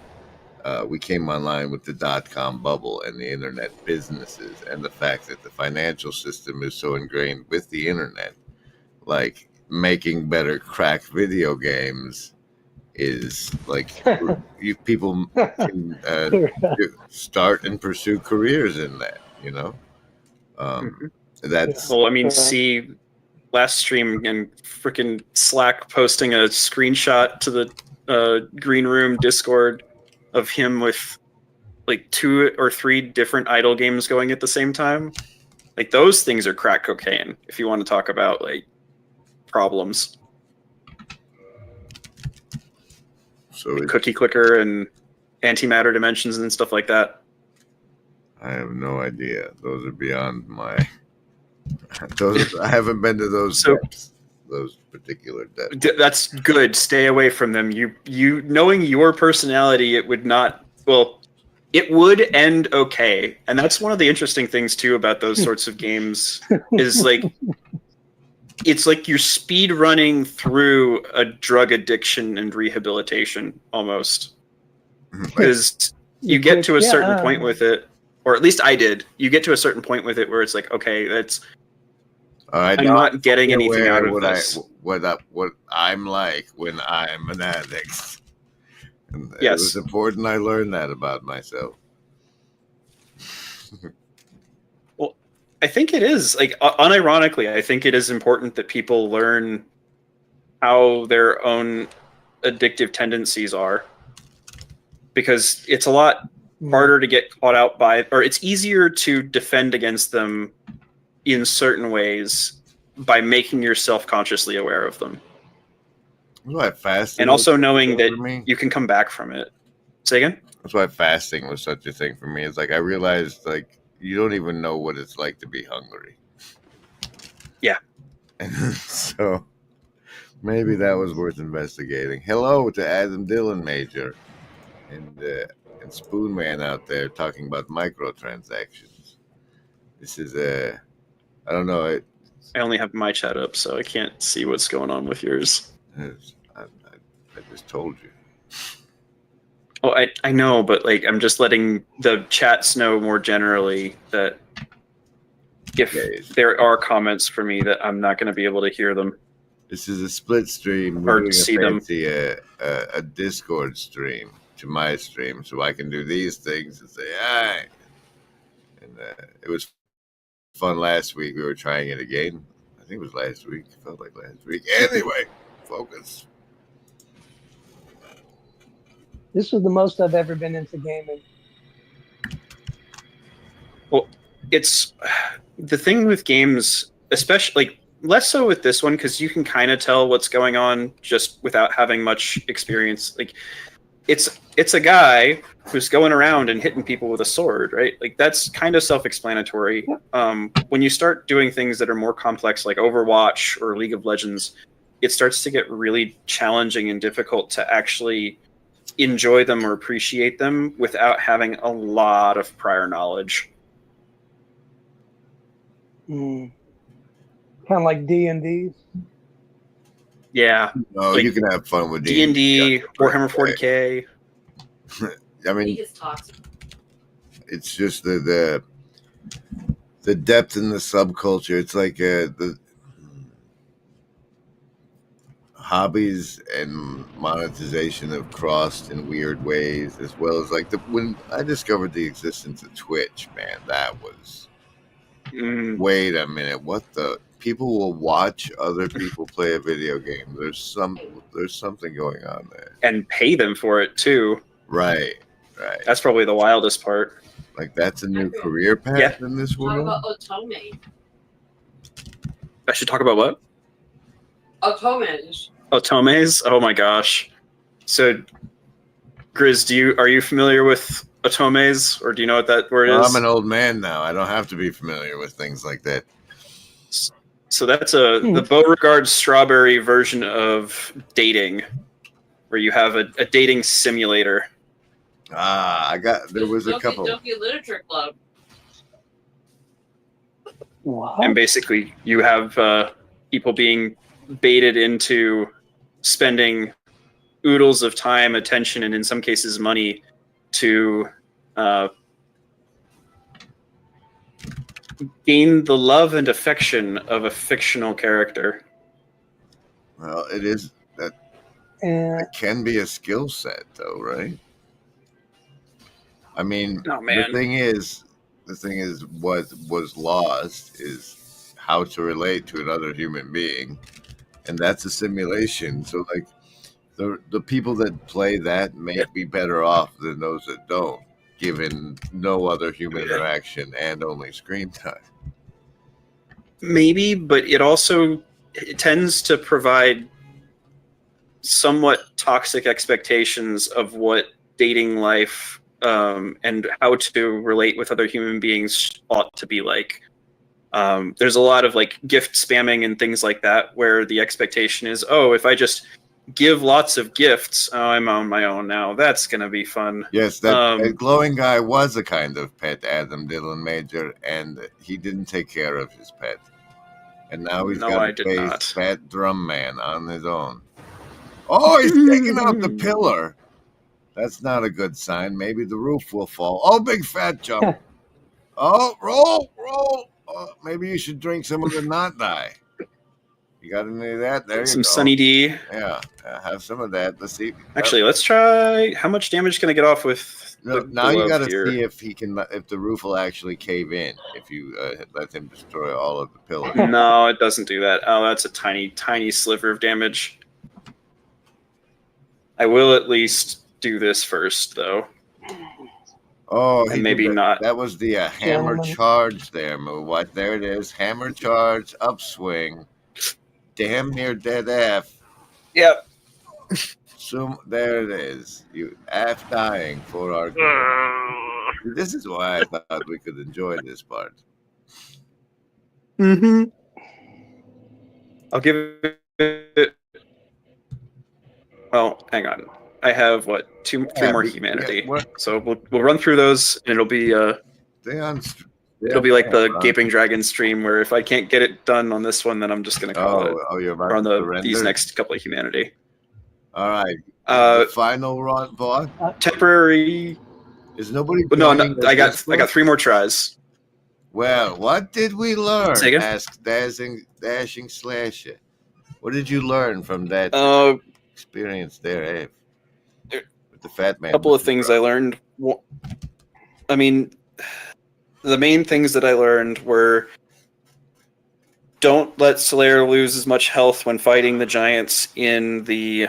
we came online with the .com bubble and the internet businesses, and the fact that the financial system is so ingrained with the internet, like making better crack video games is like people can start and pursue careers in that. You know, Mhm. that's Well, I mean, see last stream and freaking Slack posting a screenshot to the Green Room Discord of him with like 2 or 3 different idle games going at the same time. Like those things are crack cocaine, if you want to talk about like problems. so. Like cookie clicker and antimatter dimensions and stuff like that. I have no idea. Those are beyond my. I haven't been to those depths, those particular depths. That's good. Stay away from them. You knowing your personality, it would not. Well, it would end okay, and that's one of the interesting things too about those sorts of games. Is like it's like you're speed running through a drug addiction and rehabilitation almost, because you get to a certain point with it, or at least I did. You get to a certain point with it where it's like, okay, that's. All right, I'm not getting anything out of this. What I'm like when I'm an addict. And Yes. It was important I learned that about myself. Well, I think it is. Like, unironically, I think it is important that people learn how their own addictive tendencies are. Because it's a lot harder to get caught out by, or it's easier to defend against them in certain ways by making yourself consciously aware of them. That's why fasting And also was knowing such a that thing for me. you can come back from it. Say again? That's why fasting was such a thing for me. It's like I realized like you don't even know what it's like to be hungry. Yeah. And so maybe that was worth investigating. Hello to Adam Dillon Major and Spoonman out there talking about microtransactions. This is I don't know. I only have my chat up, so I can't see what's going on with yours. I just told you. Oh, I know, but like I'm just letting the chats know more generally that if Okay. there are comments for me, that I'm not going to be able to hear them. This is a split stream. Or We're doing see a them. fancy a Discord stream to my stream, so I can do these things and say hi. And it was fun last week. We were trying it again. I think it was last week. It felt like last week. Anyway, focus. This was the most I've ever been into gaming. Well, it's the thing with games, especially like less so with this one, because you can kind of tell what's going on just without having much experience. Like it's a guy who's going around and hitting people with a sword, right? Like that's kind of self-explanatory. When you start doing things that are more complex, like Overwatch or League of Legends, it starts to get really challenging and difficult to actually enjoy them or appreciate them without having a lot of prior knowledge. Kind of like D&D. Yeah, No, like you can have fun with D&D, Warhammer 40K. I mean, it's just the depth in the subculture. It's like the hobbies and monetization have crossed in weird ways, as well as like when I discovered the existence of Twitch, man, that was wait a minute, what the people will watch other people play a video game. There's something going on there. And pay them for it too. Right. That's probably the wildest part. Like that's a new career path in this world. Talk about Otome. I should talk about what? Otomes. Otomes? Oh my gosh. So, Grizz, are you familiar with Otomes, or do you know what that word is? I'm an old man now. I don't have to be familiar with things like that. So that's the Beauregard Strawberry version of dating, where you have a dating simulator. There was a couple. Doki Literature Club. What? And basically, you have people being baited into spending oodles of time, attention, and in some cases money to gain the love and affection of a fictional character. Well, it is that it can be a skill set, though, right? I mean, Oh, man. the thing is, what was lost is how to relate to another human being, and that's a simulation. So, like, the people that play that may be better off than those that don't, given no other human interaction and only screen time. Maybe, but it tends to provide somewhat toxic expectations of what dating life and how to relate with other human beings ought to be like. There's a lot of like gift spamming and things like that, where the expectation is, oh, if I just give lots of gifts, oh, I'm on my own now. That's going to be fun. Yes, that glowing guy was a kind of pet, Adam Dillon Major, and he didn't take care of his pet. And now he's got to face Fat Drum Man on his own. Oh, he's taking out the pillar. That's not a good sign. Maybe the roof will fall. Oh, big fat jump. Oh, roll. Oh, maybe you should drink some of the not die. You got any of that? There you go. Some Sunny D. Yeah, have some of that. Let's see. Actually, let's try. How much damage can I get off with? Now you got to see if the roof will actually cave in. If you let him destroy all of the pillars. No, it doesn't do that. Oh, that's a tiny, tiny sliver of damage. I will at least do this first, though. Oh, and maybe not. That was the hammer Gentlemen. charge there move. What? There it is. Hammer charge, upswing. Damn near dead F. Yep. There it is. You F dying for our game. This is why I thought we could enjoy this part. Mm-hmm. I'll give it. Well, hang on. I have three more humanity. So we'll run through those, and it'll be it'll be like the Gaping Dragon stream, where if I can't get it done on this one, then I'm just gonna call it. Oh, you're about on to surrender? these next couple of humanity. All right. The final run, boss. Temporary. Is nobody? No, I got 3 more tries. Well, what did we learn? Say again? Ask Dashing Slasher. What did you learn from that experience there, Abe? With the fat man. A couple of things I learned. I mean, the main things that I learned were: don't let Slayer lose as much health when fighting the giants in the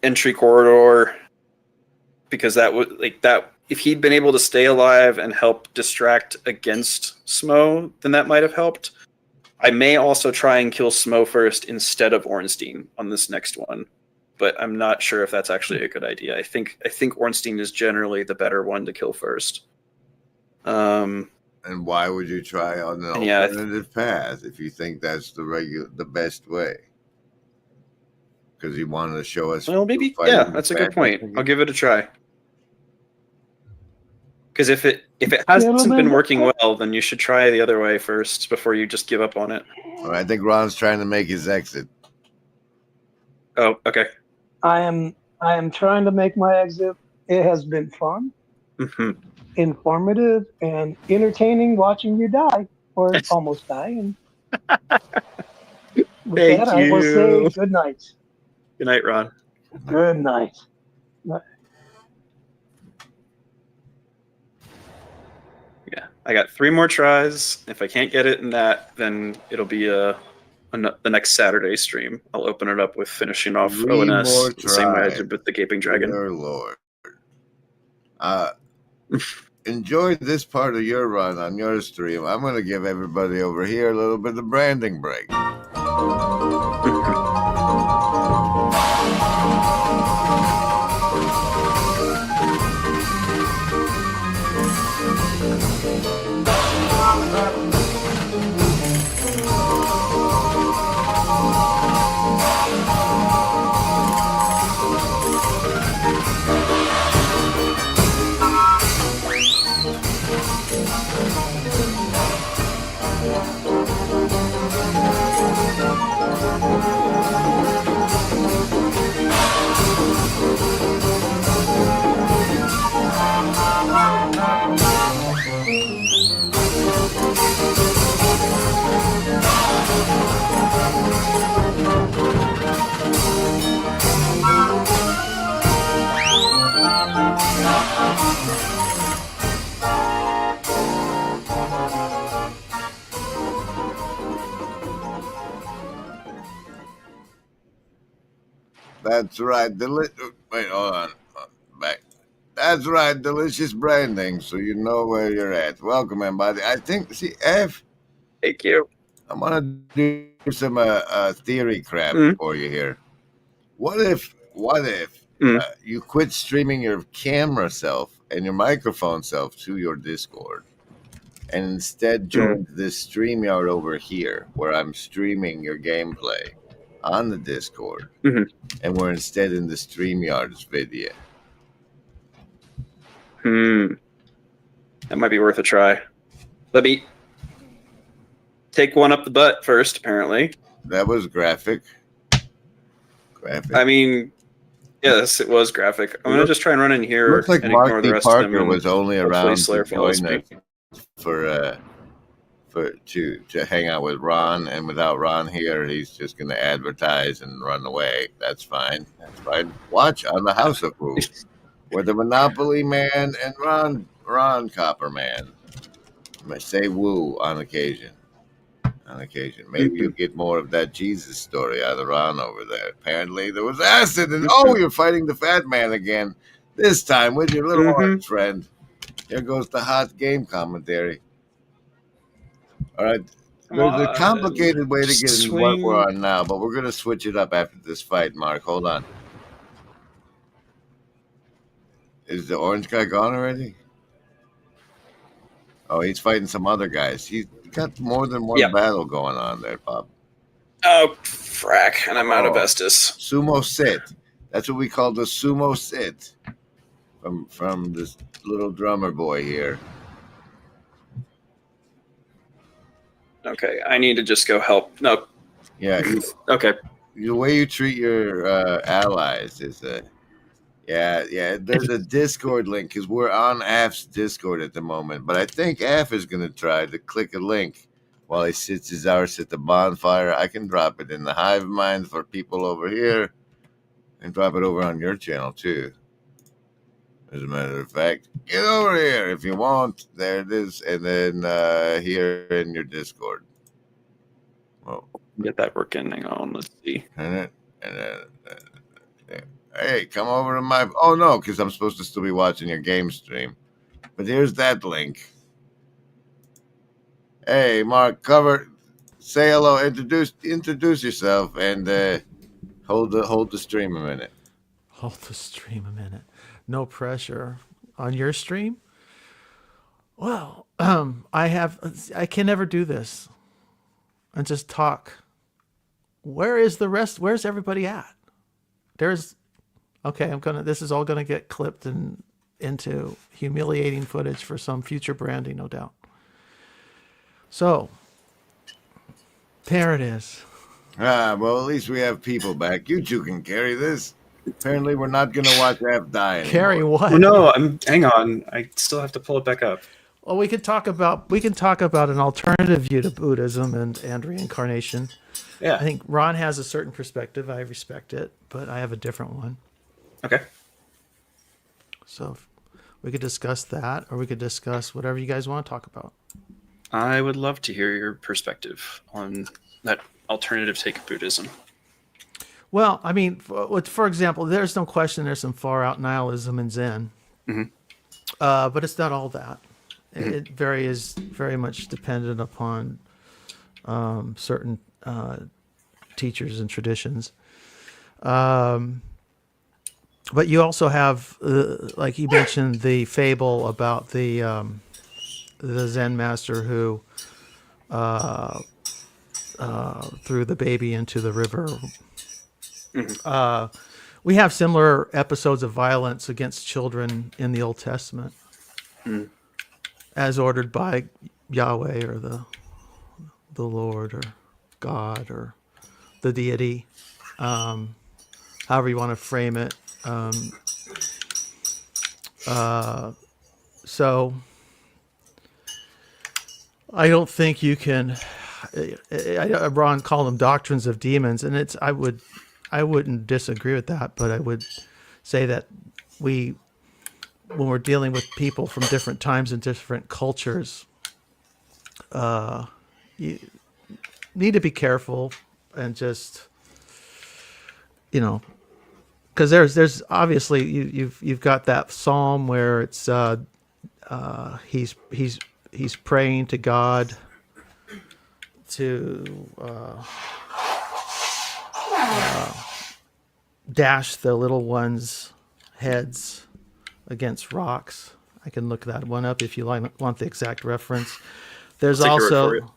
entry corridor, because that would if he'd been able to stay alive and help distract against Smo, then that might have helped. I may also try and kill Smo first instead of Ornstein on this next one, but I'm not sure if that's actually a good idea. I think Ornstein is generally the better one to kill first. And why would you try on an alternative path if you think that's the best way? Because you wanted to show us. Well, maybe. Yeah, that's a good point. I'll give it a try. Because if it hasn't been working well, then you should try the other way first before you just give up on it. All right, I think Ron's trying to make his exit. Oh, okay. I am trying to make my exit. It has been fun, informative, and entertaining watching you die or almost die. And with that, I will say good night. Good night, Ron. Good night. Yeah, I got 3 more tries. If I can't get it in that, then it'll be the next Saturday stream. I'll open it up with finishing off ONS the same way I did with the Gaping Dragon. Dear Lord. Enjoy this part of your run on your stream. I'm going to give everybody over here a little bit of branding break. That's right. Wait, hold on. Back. That's right. Delicious branding, so you know where you're at. Welcome, everybody. I think, F. Thank you. I'm gonna do some theory crap for you here. What if you quit streaming your camera self and your microphone self to your Discord, and instead join this StreamYard over here, where I'm streaming your gameplay on the Discord, and we're instead in the StreamYard's video. That might be worth a try. Let me take one up the butt first, apparently. That was graphic. I mean, yes, it was graphic. I'm going to just try and run in here looks like and ignore the Marky rest Parker of them. was only around Slayer to follows join me. us to hang out with Ron, and without Ron here, he's just going to advertise and run away. That's fine. That's fine. Watch on the House of Woo, where the Monopoly Man and Ron Copperman say woo on occasion. Maybe you'll get more of that Jesus story out of Ron over there. Apparently there was acid, and you're fighting the fat man again. This time with your little orange friend. Here goes the hot game commentary. All right. Come There's a on, complicated way to get into what swing. we're on now, but we're going to switch it up after this fight, Mark. Hold on. Is the orange guy gone already? Oh, he's fighting some other guys. He's got more than one Yep. battle going on there, Bob. Oh, frack. And I'm out of Oh. Estus. Sumo sit. That's what we call the sumo sit from this little drummer boy here. Okay, I need to just go help. No. Yeah, Okay. the way you treat your allies is yeah. There's a Discord link because we're on AF's Discord at the moment, but I think AF is going to try to click a link while he sits his arse at the bonfire. I can drop it in the hive mind for people over here and drop it over on your channel too. As a matter of fact, get over here if you want. There it is, and then here in your Discord. Well, Get that working. Hang on. Let's see. and then hey, come over to my. Oh no, because I'm supposed to still be watching your game stream. But here's that link. Hey, Mark, say hello, introduce yourself, and hold the stream a minute. Hold the stream a minute. No pressure on your stream. Well, I can never do this and just talk. Where is the rest? Where's everybody at? Okay, this is all gonna get clipped into humiliating footage for some future branding, no doubt. So there it is. Well, at least we have people back. You two can carry this. Apparently, we're not going to watch F die anymore. Carry what? Oh, no, hang on. I still have to pull it back up. Well, we can talk about an alternative view to Buddhism and reincarnation. Yeah. I think Ron has a certain perspective. I respect it, but I have a different one. Okay. So we could discuss that, or we could discuss whatever you guys want to talk about. I would love to hear your perspective on that alternative take of Buddhism. Well, I mean, for example, there's no question there's some far out nihilism in Zen, but it's not all that. It is very much dependent upon certain teachers and traditions. But you also have, like you mentioned, the fable about the Zen master who threw the baby into the river. We have similar episodes of violence against children in the Old Testament, as ordered by Yahweh or the Lord or God or the deity, however you want to frame it. So I don't think you can. Ron called them doctrines of demons, and I wouldn't disagree with that, but I would say that when we're dealing with people from different times and different cultures, you need to be careful and just, because there's obviously you've got that psalm where it's he's praying to God to dash the little ones' heads against rocks. I can look that one up if you want the exact reference. There's also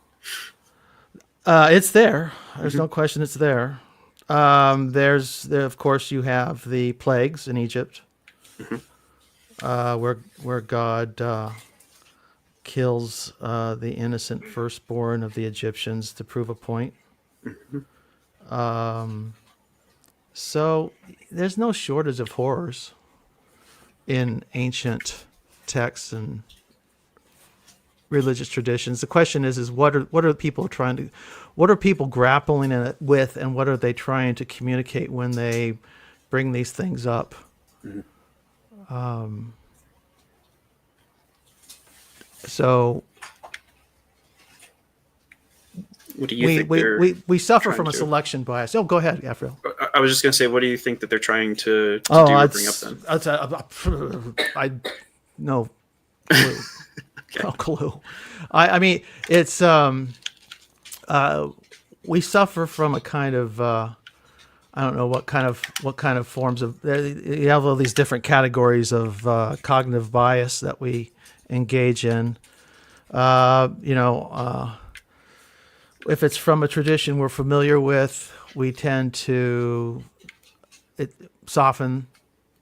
it's there. There's no question it's there. Of course you have the plagues in Egypt, where God kills the innocent firstborn of the Egyptians to prove a point. So there's no shortage of horrors in ancient texts and religious traditions. The question is what are people grappling with, and what are they trying to communicate when they bring these things up? So what do you think we suffer from a to- selection bias. Oh, go ahead, Afriel. I was just going to say, what do you think that they're trying to do or bring up then? No, Clue. No clue. I mean, it's we suffer from a kind of I don't know what kind of forms of, you have all these different categories of cognitive bias that we engage in. If it's from a tradition we're familiar with, we tend to soften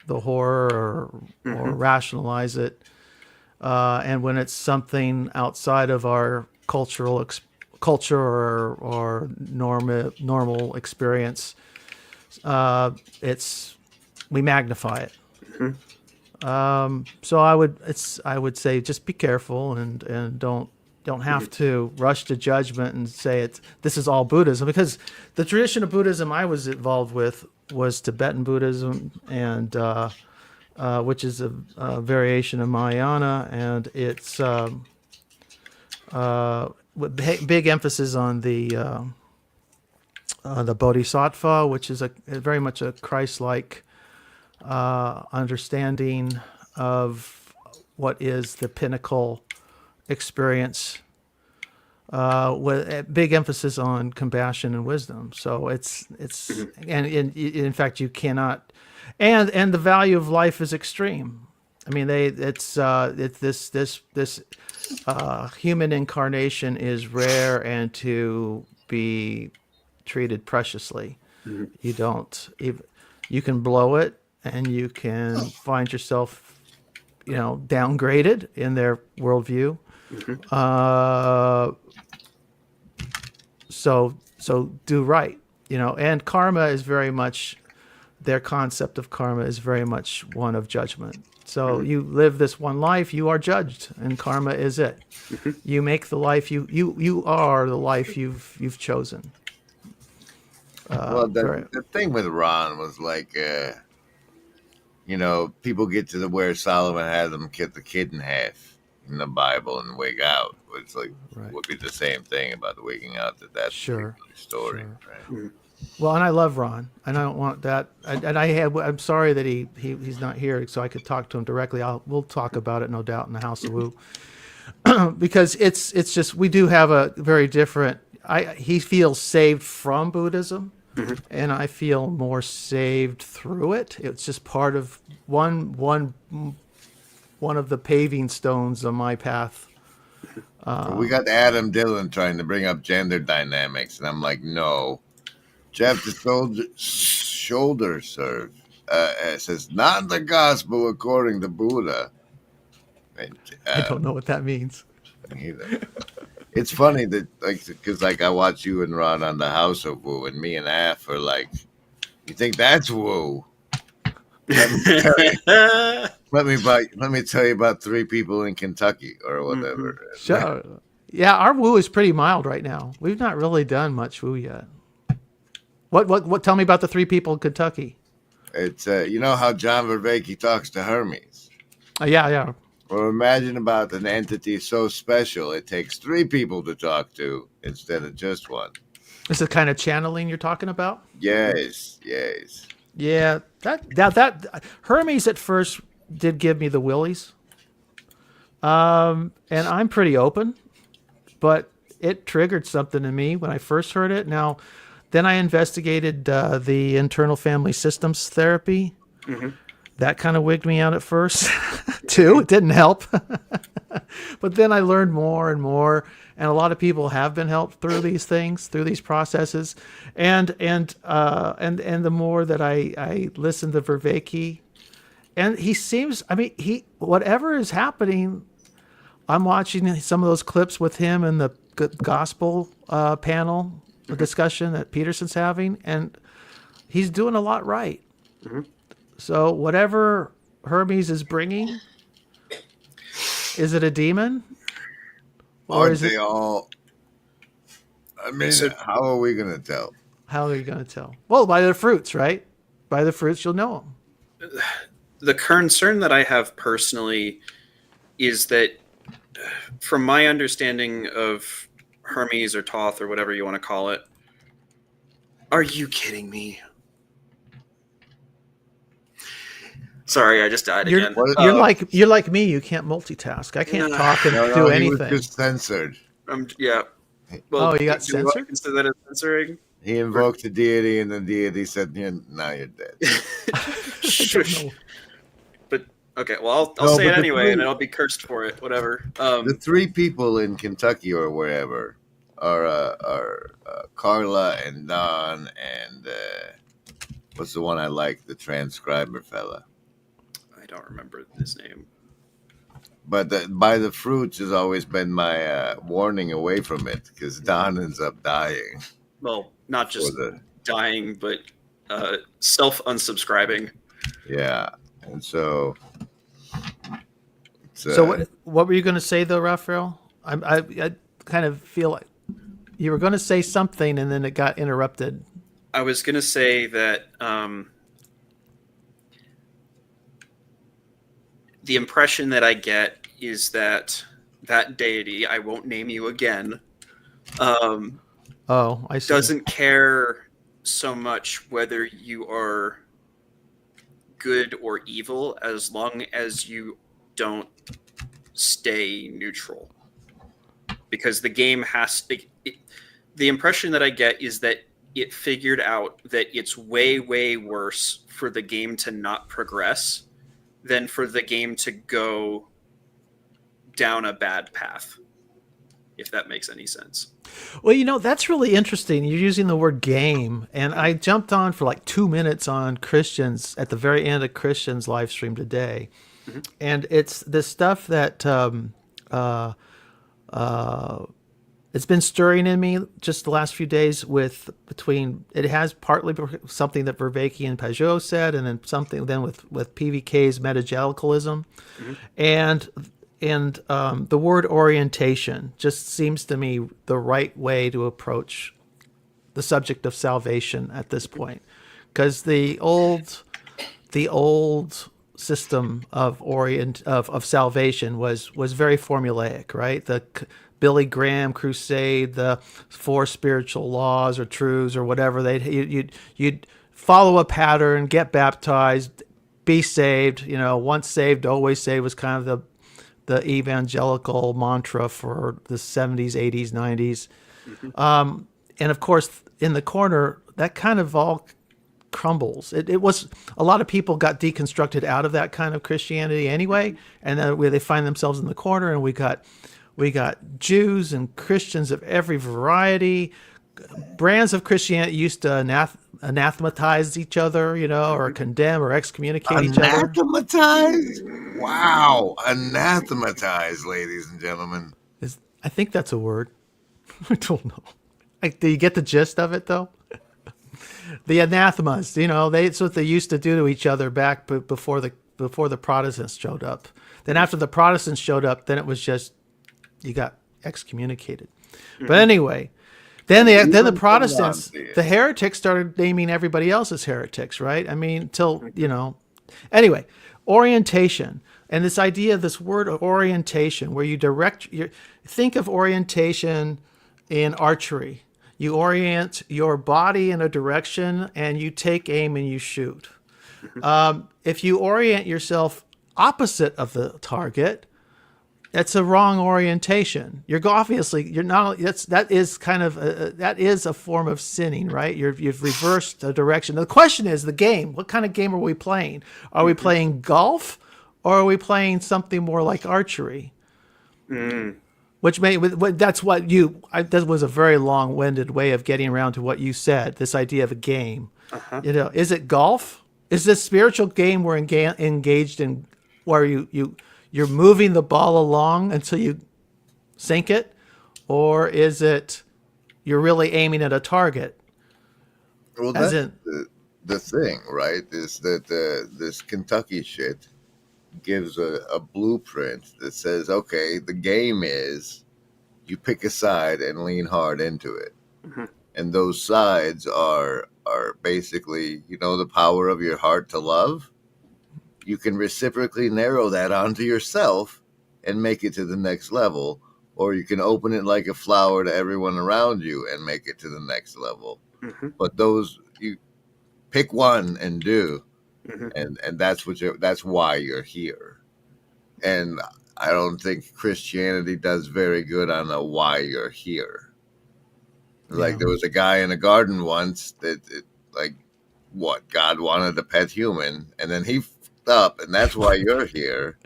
the horror or rationalize it. And when it's something outside of our culture or normal experience, we magnify it. So I would say just be careful and don't have to rush to judgment and say this is all Buddhism, because the tradition of Buddhism I was involved with was Tibetan Buddhism, and which is a variation of Mahayana, and it's with big emphasis on the Bodhisattva, which is very much a Christ-like understanding of what is the pinnacle experience, with a big emphasis on compassion and wisdom. So it's and in fact you cannot, and the value of life is extreme. I mean, it's this human incarnation is rare and to be treated preciously. You can blow it, and you can find yourself, downgraded in their worldview. So do right, and karma is very much, their concept of karma is very much one of judgment. So you live this one life, you are judged, and karma is it. You make the life you are the life you've chosen. Well, the thing with Ron was like, people get to where Solomon had them cut the kid in half in the Bible and wig out. It's like would be the same thing about the wigging out. That's sure story. Sure. Right? Well, and I love Ron, and I don't want that. I'm sorry that he's not here, so I could talk to him directly. We'll talk about it, no doubt, in the House of Wu, because it's just, we do have a very different. He feels saved from Buddhism, and I feel more saved through it. It's just part of one of the paving stones on my path. We got Adam Dillon trying to bring up gender dynamics, and I'm like, no. Jeff the shoulder serve says, not the gospel according to Buddha. And, I don't know what that means. Either. It's funny that, because I watch you and Ron on the House of Wu, and me and Af are like, you think that's Wu? Let me tell you about 3 people in Kentucky or whatever. Sure. Yeah, our Wu is pretty mild right now. We've not really done much Wu yet. What? Tell me about the 3 people in Kentucky. It's how John Vervaeke talks to Hermes. Yeah. Well, imagine about an entity so special it takes 3 people to talk to instead of just one. Is the kind of channeling you're talking about? Yes. Yeah, that Hermes at first did give me the willies, and I'm pretty open, but it triggered something in me when I first heard it. Now, then I investigated the internal family systems therapy. That kind of wigged me out at first, too. It didn't help, but then I learned more and more. And a lot of people have been helped through these things, through these processes, and the more that I listen to Vervaeke, and he seems, whatever is happening, I'm watching some of those clips with him in the gospel panel discussion that Peterson's having, and he's doing a lot right. So whatever Hermes is bringing, is it a demon? Or is they all? How are we going to tell? How are you going to tell? Well, by the fruits, right? By the fruits, you'll know them. The concern that I have personally is that, from my understanding of Hermes or Thoth or whatever you want to call it, are you kidding me? Sorry, I just died You're, again. What- you're like me. You can't multitask. I can't Yeah. talk and No, do he was anything. just censored. Yeah. Well, Oh, you got do I censored? consider that as censoring? He invoked the deity, and the deity said, "Now you're dead." Shush. know. But okay, well, I'll No, say but it the anyway, and three- I'll be cursed for it. Whatever. The three people in Kentucky or wherever are Carla and Don and what's the one I like? The transcriber fella. I don't remember his name. But by the fruits has always been my warning away from it because Don ends up dying. Well, not just For the- dying, but self unsubscribing. Yeah, and so. It's, So what were you going to say though, Raphael? I kind of feel like you were going to say something and then it got interrupted. I was gonna say that the impression that I get is that deity, I won't name you again, Oh, I see. doesn't care so much whether you are good or evil as long as you don't stay neutral. Because the game has to... the impression that I get is that it figured out that it's way, way worse for the game to not progress than for the game to go down a bad path, if that makes any sense. Well, you know, that's really interesting. You're using the word game, and I jumped on for like 2 minutes on Christians at the very end of Christians live stream today. Mm-hmm. And it's the stuff that it's been stirring in me just the last few days it has partly something that Vervaeke and Pajot said, and then something then with PVK's metagelicalism. Mm-hmm. And the word orientation just seems to me the right way to approach the subject of salvation at this point, because the old system of salvation was very formulaic, right? The Billy Graham crusade, the 4 spiritual laws or truths or whatever, you'd follow a pattern, get baptized, be saved. You know, once saved, always saved was kind of the evangelical mantra for the 70s, 80s, 90s. Mm-hmm. And of course, in the corner, that kind of all crumbles. It was a lot of people got deconstructed out of that kind of Christianity anyway, and then where they find themselves in the corner, and we got Jews and Christians of every variety. Brands of Christianity used to anathematize each other, you know, or condemn or excommunicate each other. Anathematize? Wow. Anathematize, ladies and gentlemen. I think that's a word. I don't know. Do you get the gist of it, though? The anathemas, you know, it's what they used to do to each other back before the Protestants showed up. Then after the Protestants showed up, then it was just, you got excommunicated. Mm-hmm. But anyway, then the Protestants, the heretics started naming everybody else as heretics, right? I mean, you know. Anyway, orientation. And this idea, this word orientation, where you think of orientation in archery. You orient your body in a direction and you take aim and you shoot. If you orient yourself opposite of the target, that's a wrong orientation. You're not. That is a form of sinning, right? You've reversed the direction. The question is the game. What kind of game are we playing? Are we playing golf, or are we playing something more like archery? That was a very long-winded way of getting around to what you said. This idea of a game. Uh-huh. You know, is it golf? Is this spiritual game we're engaged in, where you're moving the ball along until you sink it, or is it you're really aiming at a target? Well, that's the thing, right? Is that this Kentucky shit gives a blueprint that says, okay, the game is you pick a side and lean hard into it. Mm-hmm. And those sides are basically, you know, the power of your heart to love. You can reciprocally narrow that onto yourself and make it to the next level, or you can open it like a flower to everyone around you and make it to the next level. Mm-hmm. But you pick one and do. and that's why you're here. And I don't think Christianity does very good on the why you're here. Like there was a guy in a garden once that like what God wanted a pet human, and then he f***ed up, and that's why you're here.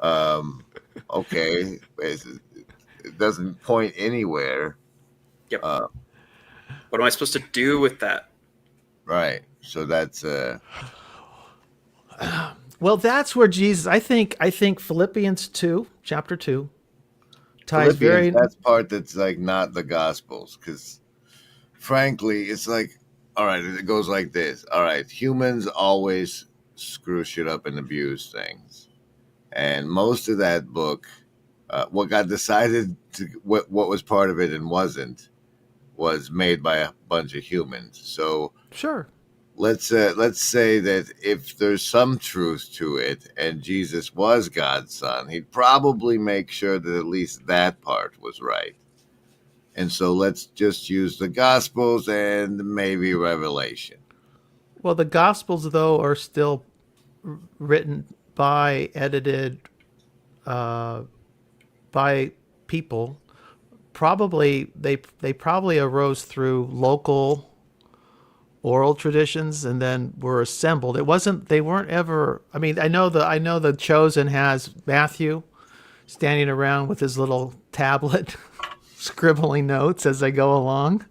Okay, it doesn't point anywhere. Yep. What am I supposed to do with that? Right. So that's Well, that's where Jesus. I think Philippians 2, chapter 2, ties very. That's part that's like not the Gospels, because frankly, it's like, all right, it goes like this. All right, humans always screw shit up and abuse things, and most of that book, what got decided to what was part of it and wasn't, was made by a bunch of humans. So Sure. let's say that if there's some truth to it and Jesus was God's son, he'd probably make sure that at least that part was right. And so let's just use the Gospels and maybe Revelation. Well, the Gospels, though, are still written by, edited by people. Probably they probably arose through local oral traditions and then were assembled. They weren't ever. I mean, I know the Chosen has Matthew standing around with his little tablet, scribbling notes as they go along.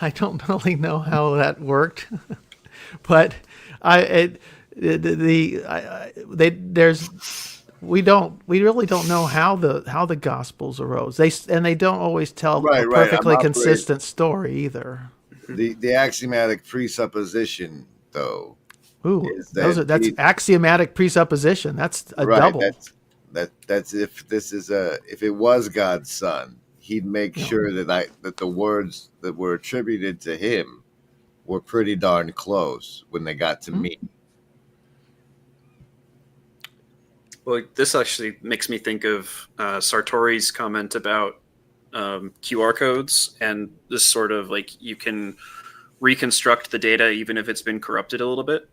I don't really know how that worked, but we really don't know how the Gospels arose. They don't always tell a perfectly consistent story either. The axiomatic presupposition, though, is that's axiomatic presupposition. That's a double. That's if it was God's son, he'd make sure that the words that were attributed to him were pretty darn close when they got to me. Well, this actually makes me think of Sartori's comment about QR codes and this sort of like you can reconstruct the data even if it's been corrupted a little bit.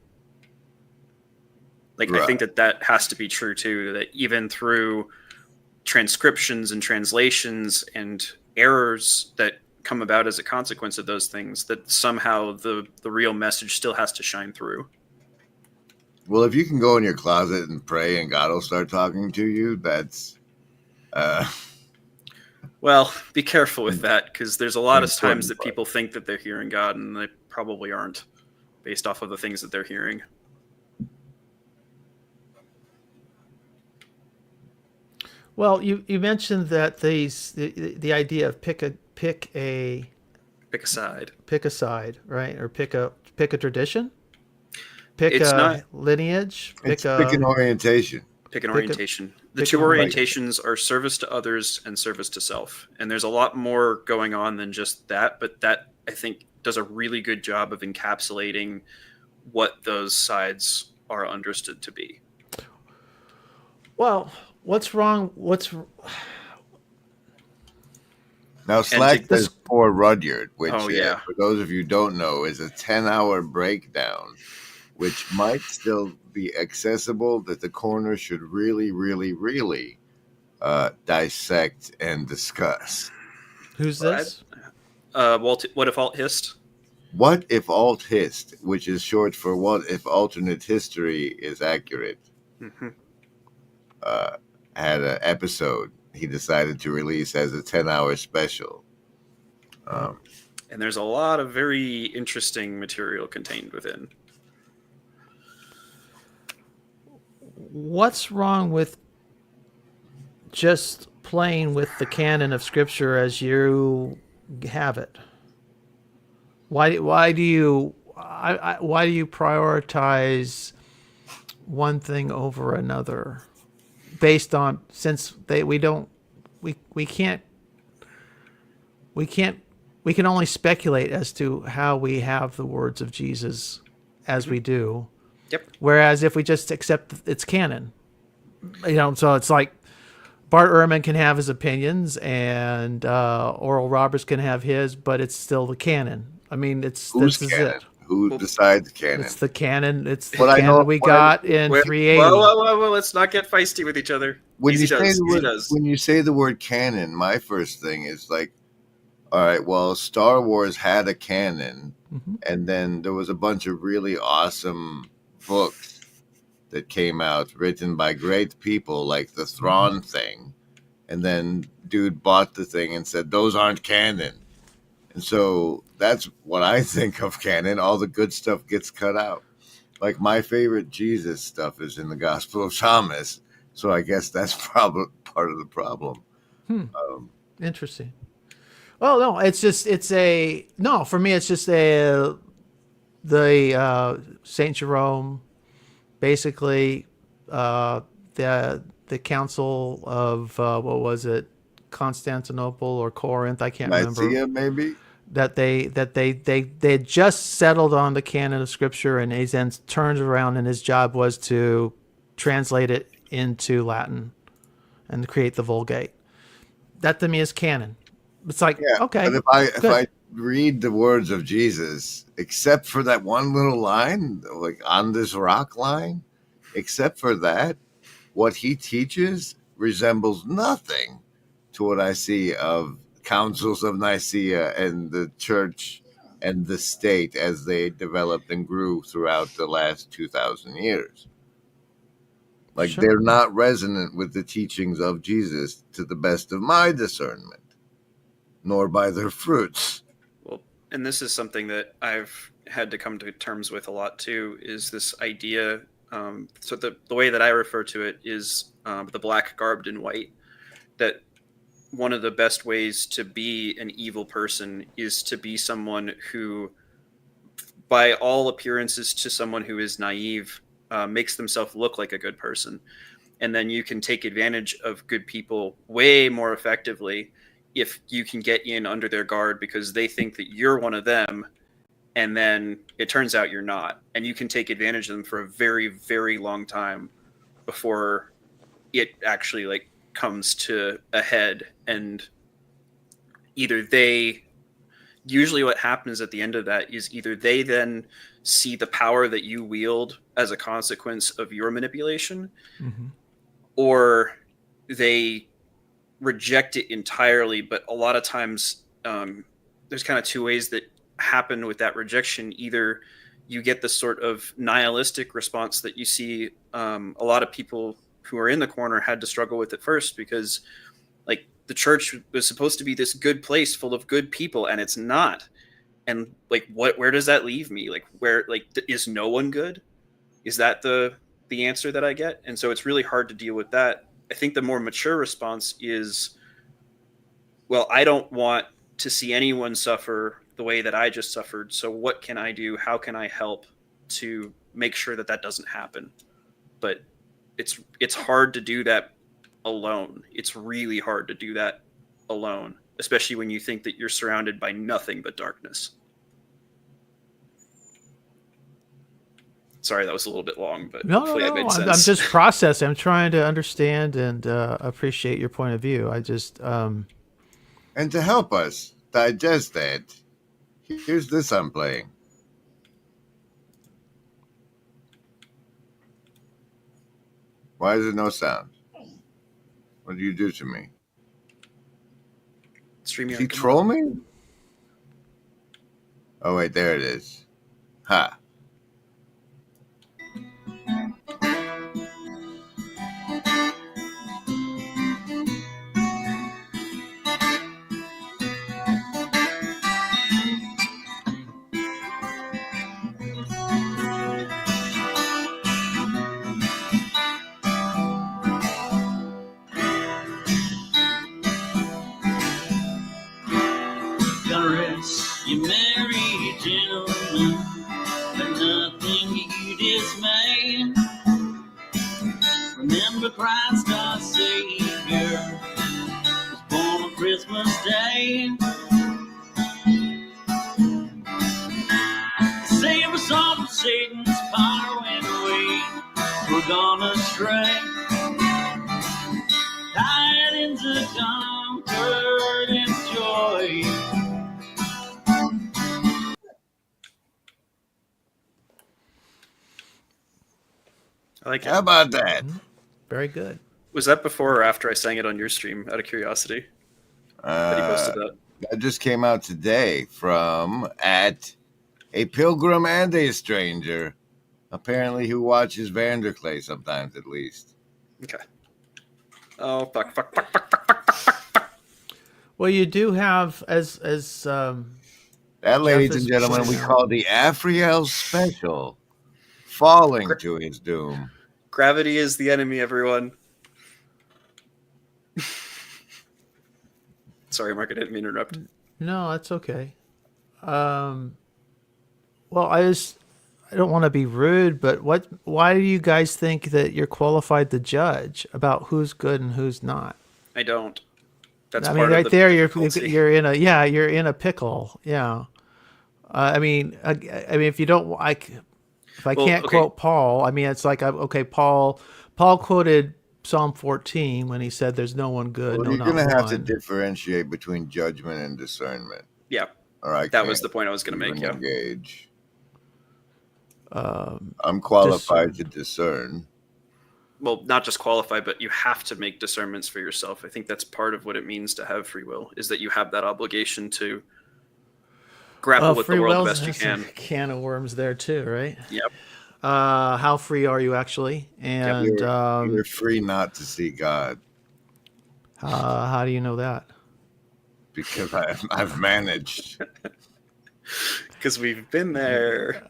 Like, right. I think that has to be true too, that even through transcriptions and translations and errors that come about as a consequence of those things, that somehow the real message still has to shine through. Well, if you can go in your closet and pray and God will start talking to you, that's... Well, be careful with that, because there's a lot of times that people think that they're hearing God, and they probably aren't, based off of the things that they're hearing. Well, you mentioned that the idea of pick a side, right? Or pick a tradition, pick a lineage, pick an orientation. Pick an orientation. The two orientations are service to others and service to self. And there's a lot more going on than just that, but that, I think, does a really good job of encapsulating what those sides are understood to be. Well, what's wrong? Now, Slack says for Rudyard, which, for those of you who don't know, is a 10-hour breakdown, which might still be accessible, that the corner should really, really, really dissect and discuss. Who's this? What if alt hist? What if alt hist, which is short for what if alternate history is accurate, had an episode he decided to release as a 10-hour special. And there's a lot of very interesting material contained within. What's wrong with just playing with the canon of Scripture as you have it? Why do you prioritize one thing over another based on, since we can only speculate as to how we have the words of Jesus as we do. Yep. Whereas if we just accept it's canon, so it's like Bart Ehrman can have his opinions and Oral Roberts can have his, but it's still the canon. I mean, Who's canon? Who decides canon? It's the canon. It's the What I canon know- we what I- got in Whoa, 380. whoa! Let's not get feisty with each other. When Easy you say does. the Easy word, does. when you say the word canon, my first thing is like, all right, well, Star Wars had a canon, Mhm. and then there was a bunch of really awesome books that came out written by great people, like the Thrawn thing, and then dude bought the thing and said those aren't canon, and so that's what I think of canon. All the good stuff gets cut out. Like my favorite Jesus stuff is in the Gospel of Thomas, so I guess that's probably part of the problem. Interesting. Well, no, for me, it's just Saint Jerome, basically, the council of, what was it? Constantinople or Corinth. I can't remember. Nicaea, maybe? That they had just settled on the canon of scripture, and he then turned around and his job was to translate it into Latin and create the Vulgate. That to me is canon. It's like, okay. But if I read the words of Jesus, except for that one little line, like on this rock line, except for that, what he teaches resembles nothing to what I see of councils of Nicaea and the church and the state as they developed and grew throughout the last 2,000 years. Like Sure. they're not resonant with the teachings of Jesus to the best of my discernment, nor by their fruits. Well, and this is something that I've had to come to terms with a lot too, is this idea. So the way that I refer to it is the black garbed in white, that one of the best ways to be an evil person is to be someone who, by all appearances to someone who is naive, makes themselves look like a good person. And then you can take advantage of good people way more effectively if you can get in under their guard because they think that you're one of them, and then it turns out you're not. And you can take advantage of them for a very, very long time before it actually like comes to a head. And usually what happens at the end of that is either they then see the power that you wield as a consequence of your manipulation, Mm-hmm. or they reject it entirely. But a lot of times there's kind of two ways that happen with that rejection. Either you get the sort of nihilistic response that you see a lot of people who are in the corner had to struggle with at first, because like the church was supposed to be this good place full of good people, and it's not. And like, where does that leave me? Like, is no one good? Is that the answer that I get? And so it's really hard to deal with that. I think the more mature response is, well, I don't want to see anyone suffer the way that I just suffered. So what can I do? How can I help to make sure that that doesn't happen? But it's hard to do that alone. It's really hard to do that alone, especially when you think that you're surrounded by nothing but darkness. Sorry, that was a little bit long, but hopefully that made sense. I'm just processing. I'm trying to understand and appreciate your point of view. I just And to help us digest that, here's this I'm playing. Why is there no sound? What do you do to me? StreamYard, Did he come troll on. me? Oh, wait, there it is. Ha. Rest, you married gentlemen, but nothing you dismay. Remember Christ our Savior was born on Christmas Day. Save us all from Satan's power when we're gone astray. Tidings of comfort and joy. I like How it. about that? Very good. Was that before or after I sang it on your stream? Out of curiosity, that he posted that. That just came out today from at a pilgrim and a stranger, apparently who watches Vanderklay sometimes at least. Okay. Oh fuck! Well, you do have as That, ladies Jeff is and gentlemen, we pointing out. call the Afriel special, falling to his doom. Gravity is the enemy, everyone. Sorry, Mark, I didn't mean to interrupt. No, that's okay. Well, I don't want to be rude, but why do you guys think that you're qualified to judge about who's good and who's not? I don't. That's I part mean, right of the there, difficulty. you're in a pickle. Yeah. I mean, if you don't, if I can't quote Paul, I mean, it's like, okay, Paul quoted Psalm 14 when he said, "There's no one good." Well, no, you're going to have to one." differentiate between judgment and discernment. Yeah. All right. That was the point I was going to make. Yeah. Engage. I'm qualified to discern. Well, not just qualified, but you have to make discernments for yourself. I think that's part of what it means to have free will, is that you have that obligation to grapple with the world the best you can. A can of worms there too, right? Yep. How free are you actually? And you're free not to see God. How do you know that? Because I've managed. Because we've been there.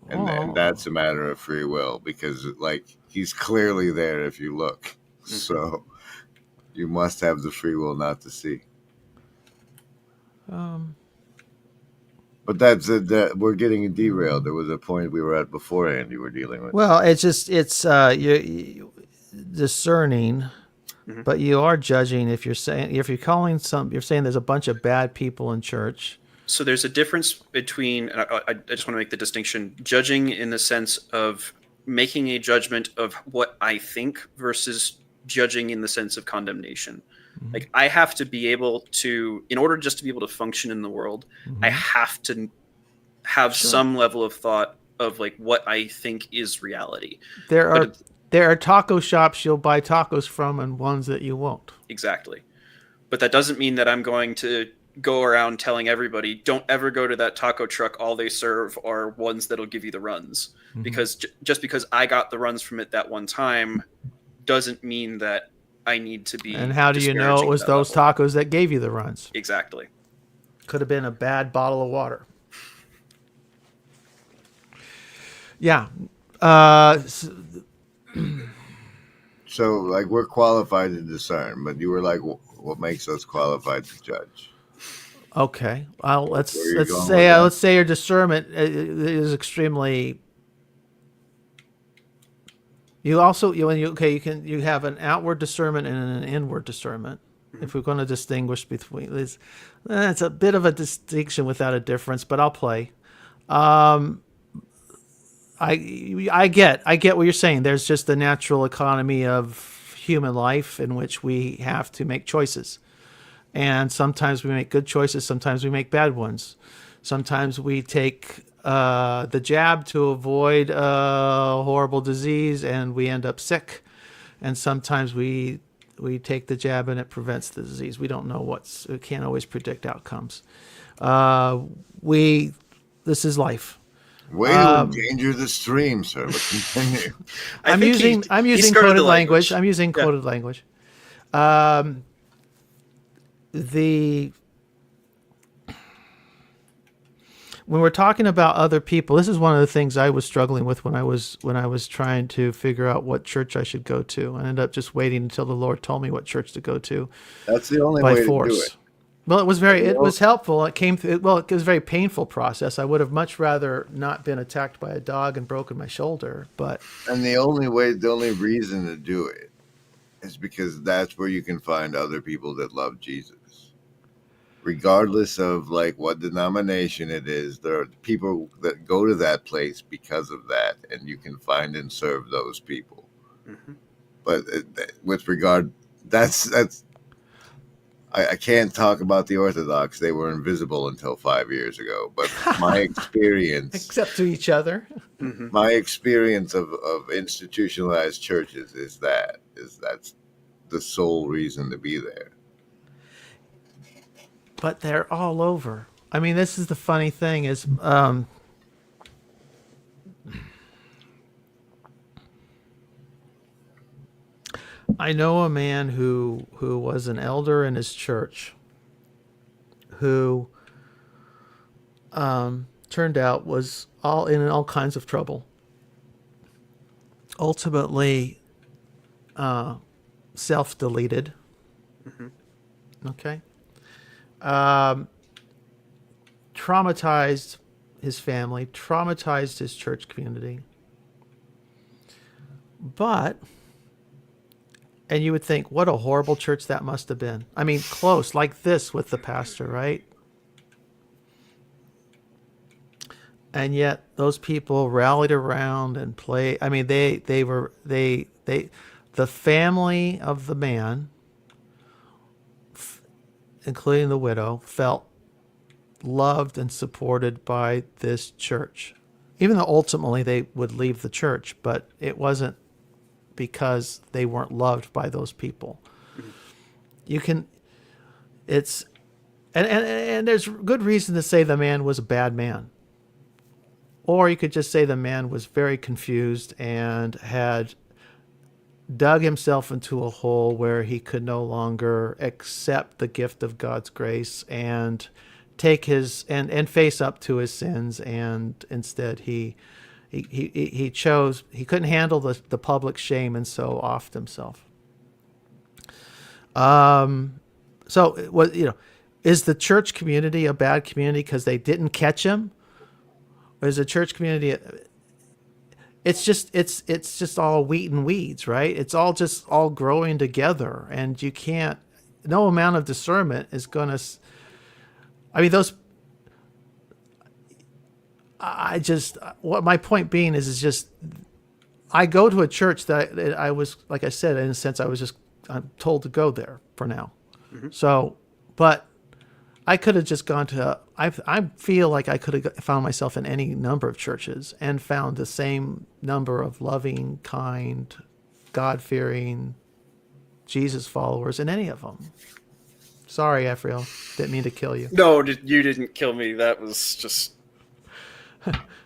And that's a matter of free will, because like he's clearly there if you look. Mm-hmm. So you must have the free will not to see. But that's that we're getting derailed. There was a point we were at beforehand you were dealing with. Well, it's you're discerning, but you are judging if you're saying you're saying there's a bunch of bad people in church. So there's a difference between, and I just want to make the distinction, judging in the sense of making a judgment of what I think versus judging in the sense of condemnation. Mm-hmm. Like I have to be able to, in order just to be able to function in the world, I have to have some level of thought of like what I think is reality. There are taco shops you'll buy tacos from and ones that you won't. Exactly. But that doesn't mean that I'm going to go around telling everybody, don't ever go to that taco truck. All they serve are ones that'll give you the runs. Because just because I got the runs from it that one time doesn't mean that I need to be. And how do you know it was those tacos that gave you the runs? Exactly. Could have been a bad bottle of water. Yeah. So like we're qualified to discern, but you were like, what makes us qualified to judge? Okay. Well, let's say your discernment is extremely. You have an outward discernment and an inward discernment. If we're going to distinguish between these, it's a bit of a distinction without a difference, but I'll play. I get what you're saying. There's just the natural economy of human life in which we have to make choices. And sometimes we make good choices. Sometimes we make bad ones. Sometimes we take the jab to avoid a horrible disease and we end up sick. And sometimes we take the jab and it prevents the disease. We don't know we can't always predict outcomes. This is life. Way to endanger the stream, sir. But continue. I'm using coded language. I'm using coded language. When we're talking about other people, this is one of the things I was struggling with when I was trying to figure out what church I should go to. I ended up just waiting until the Lord told me what church to go to. That's the only way to do it. Well, it was helpful. It was a very painful process. I would have much rather not been attacked by a dog and broken my shoulder, and the only reason to do it is because that's where you can find other people that love Jesus. Regardless of like what denomination it is, there are people that go to that place because of that, and you can find and serve those people. Mm-hmm. But with regard, that's I can't talk about the Orthodox. They were invisible until 5 years ago. But my experience, Except to each other. my experience of institutionalized churches is that's the sole reason to be there. But they're all over. I mean, this is the funny thing is, I know a man who was an elder in his church who turned out was in all kinds of trouble. Ultimately, self-deleted. Okay. Traumatized his family, traumatized his church community. And you would think, what a horrible church that must have been. I mean, close, like this with the pastor, right? And yet those people rallied around and played. I mean, the family of the man, including the widow, felt loved and supported by this church, even though ultimately they would leave the church, but it wasn't because they weren't loved by those people. You can, it's, and there's good reason to say the man was a bad man. Or you could just say the man was very confused and had dug himself into a hole where he could no longer accept the gift of God's grace and take his and face up to his sins, and instead he chose, he couldn't handle the public shame and so offed himself. So it was, is the church community a bad community because they didn't catch him? Or is the church community, it's just all wheat and weeds, right? It's all growing together, and you can't, no amount of discernment is going to, I mean, what my point being is just, I go to a church that I was, like I said, in a sense, I'm told to go there for now. Mm-hmm. So, but I could have just gone to, I feel like I could have found myself in any number of churches and found the same number of loving, kind, God-fearing Jesus followers in any of them. Sorry, Ephraim. Didn't mean to kill you. No, you didn't kill me. That was just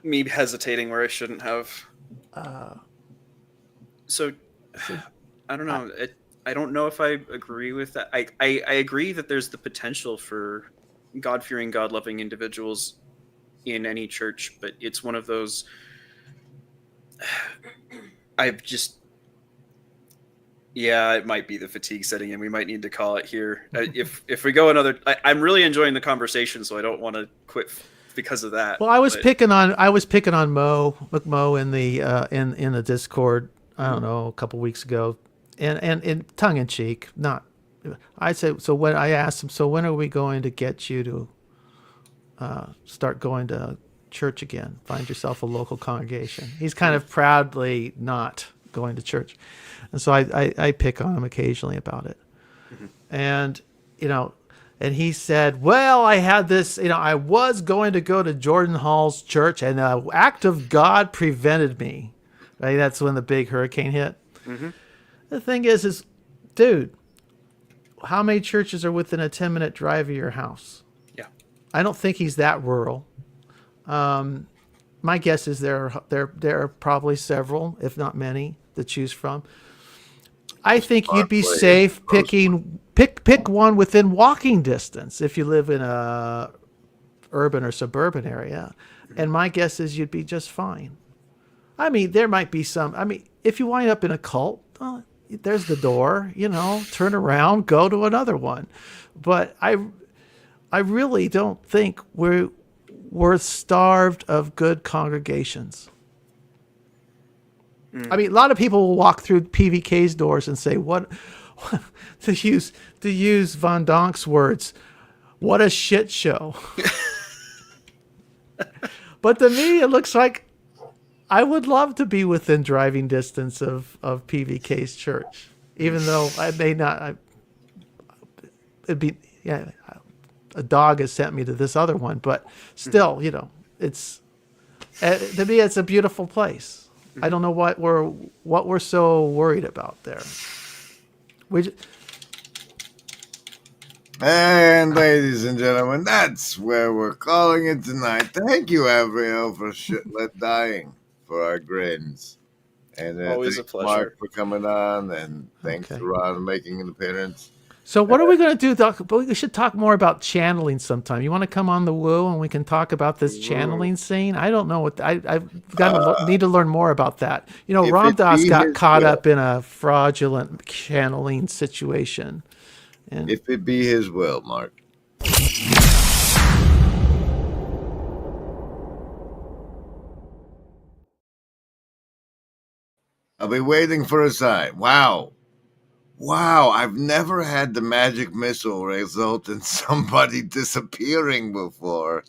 me hesitating where I shouldn't have. So, I don't know. I don't know if I agree with that. I agree that there's the potential for God-fearing, God-loving individuals in any church, but it's one of those. Yeah, it might be the fatigue setting in. We might need to call it here. If we go another, I'm really enjoying the conversation, so I don't want to quit because of that. Well, I was picking on Mo in the Discord. I don't know, a couple weeks ago, and in tongue in cheek, not. I said, so when I asked him, so when are we going to get you to start going to church again? Find yourself a local congregation. He's kind of proudly not going to church. And so I pick on him occasionally about it. Mm-hmm. And, and he said, well, I had this, I was going to go to Jordan Hall's church and an act of God prevented me. Right? That's when the big hurricane hit. Mm-hmm. The thing is, dude, how many churches are within a 10-minute drive of your house? Yeah. I don't think he's that rural. My guess is there are probably several, if not many, to choose from. I think you'd be safe pick one within walking distance if you live in a urban or suburban area. And my guess is you'd be just fine. I mean, there might be some, if you wind up in a cult, there's the door, turn around, go to another one. But I really don't think we're starved of good congregations. Mm. I mean, a lot of people will walk through PVK's doors and say, what to use Von Donk's words, what a shit show. But to me, it looks like I would love to be within driving distance of PVK's church, even though I may not. it'd be a dog has sent me to this other one, but still, it's to me it's a beautiful place. I don't know what we're so worried about there. And ladies and gentlemen, that's where we're calling it tonight. Thank you, Avril, for dying for our grins. And always a thanks, pleasure. Mark, for coming on, and thanks to Ron making an appearance. So what are we going to do, Doc? We should talk more about channeling sometime. You want to come on the Woo and we can talk about this channeling scene? I don't know what I've got to need to learn more about that. Ram Dass got caught up in a fraudulent channeling situation. And if it be his will, Mark. I'll be waiting for a sign. Wow, I've never had the magic missile result in somebody disappearing before.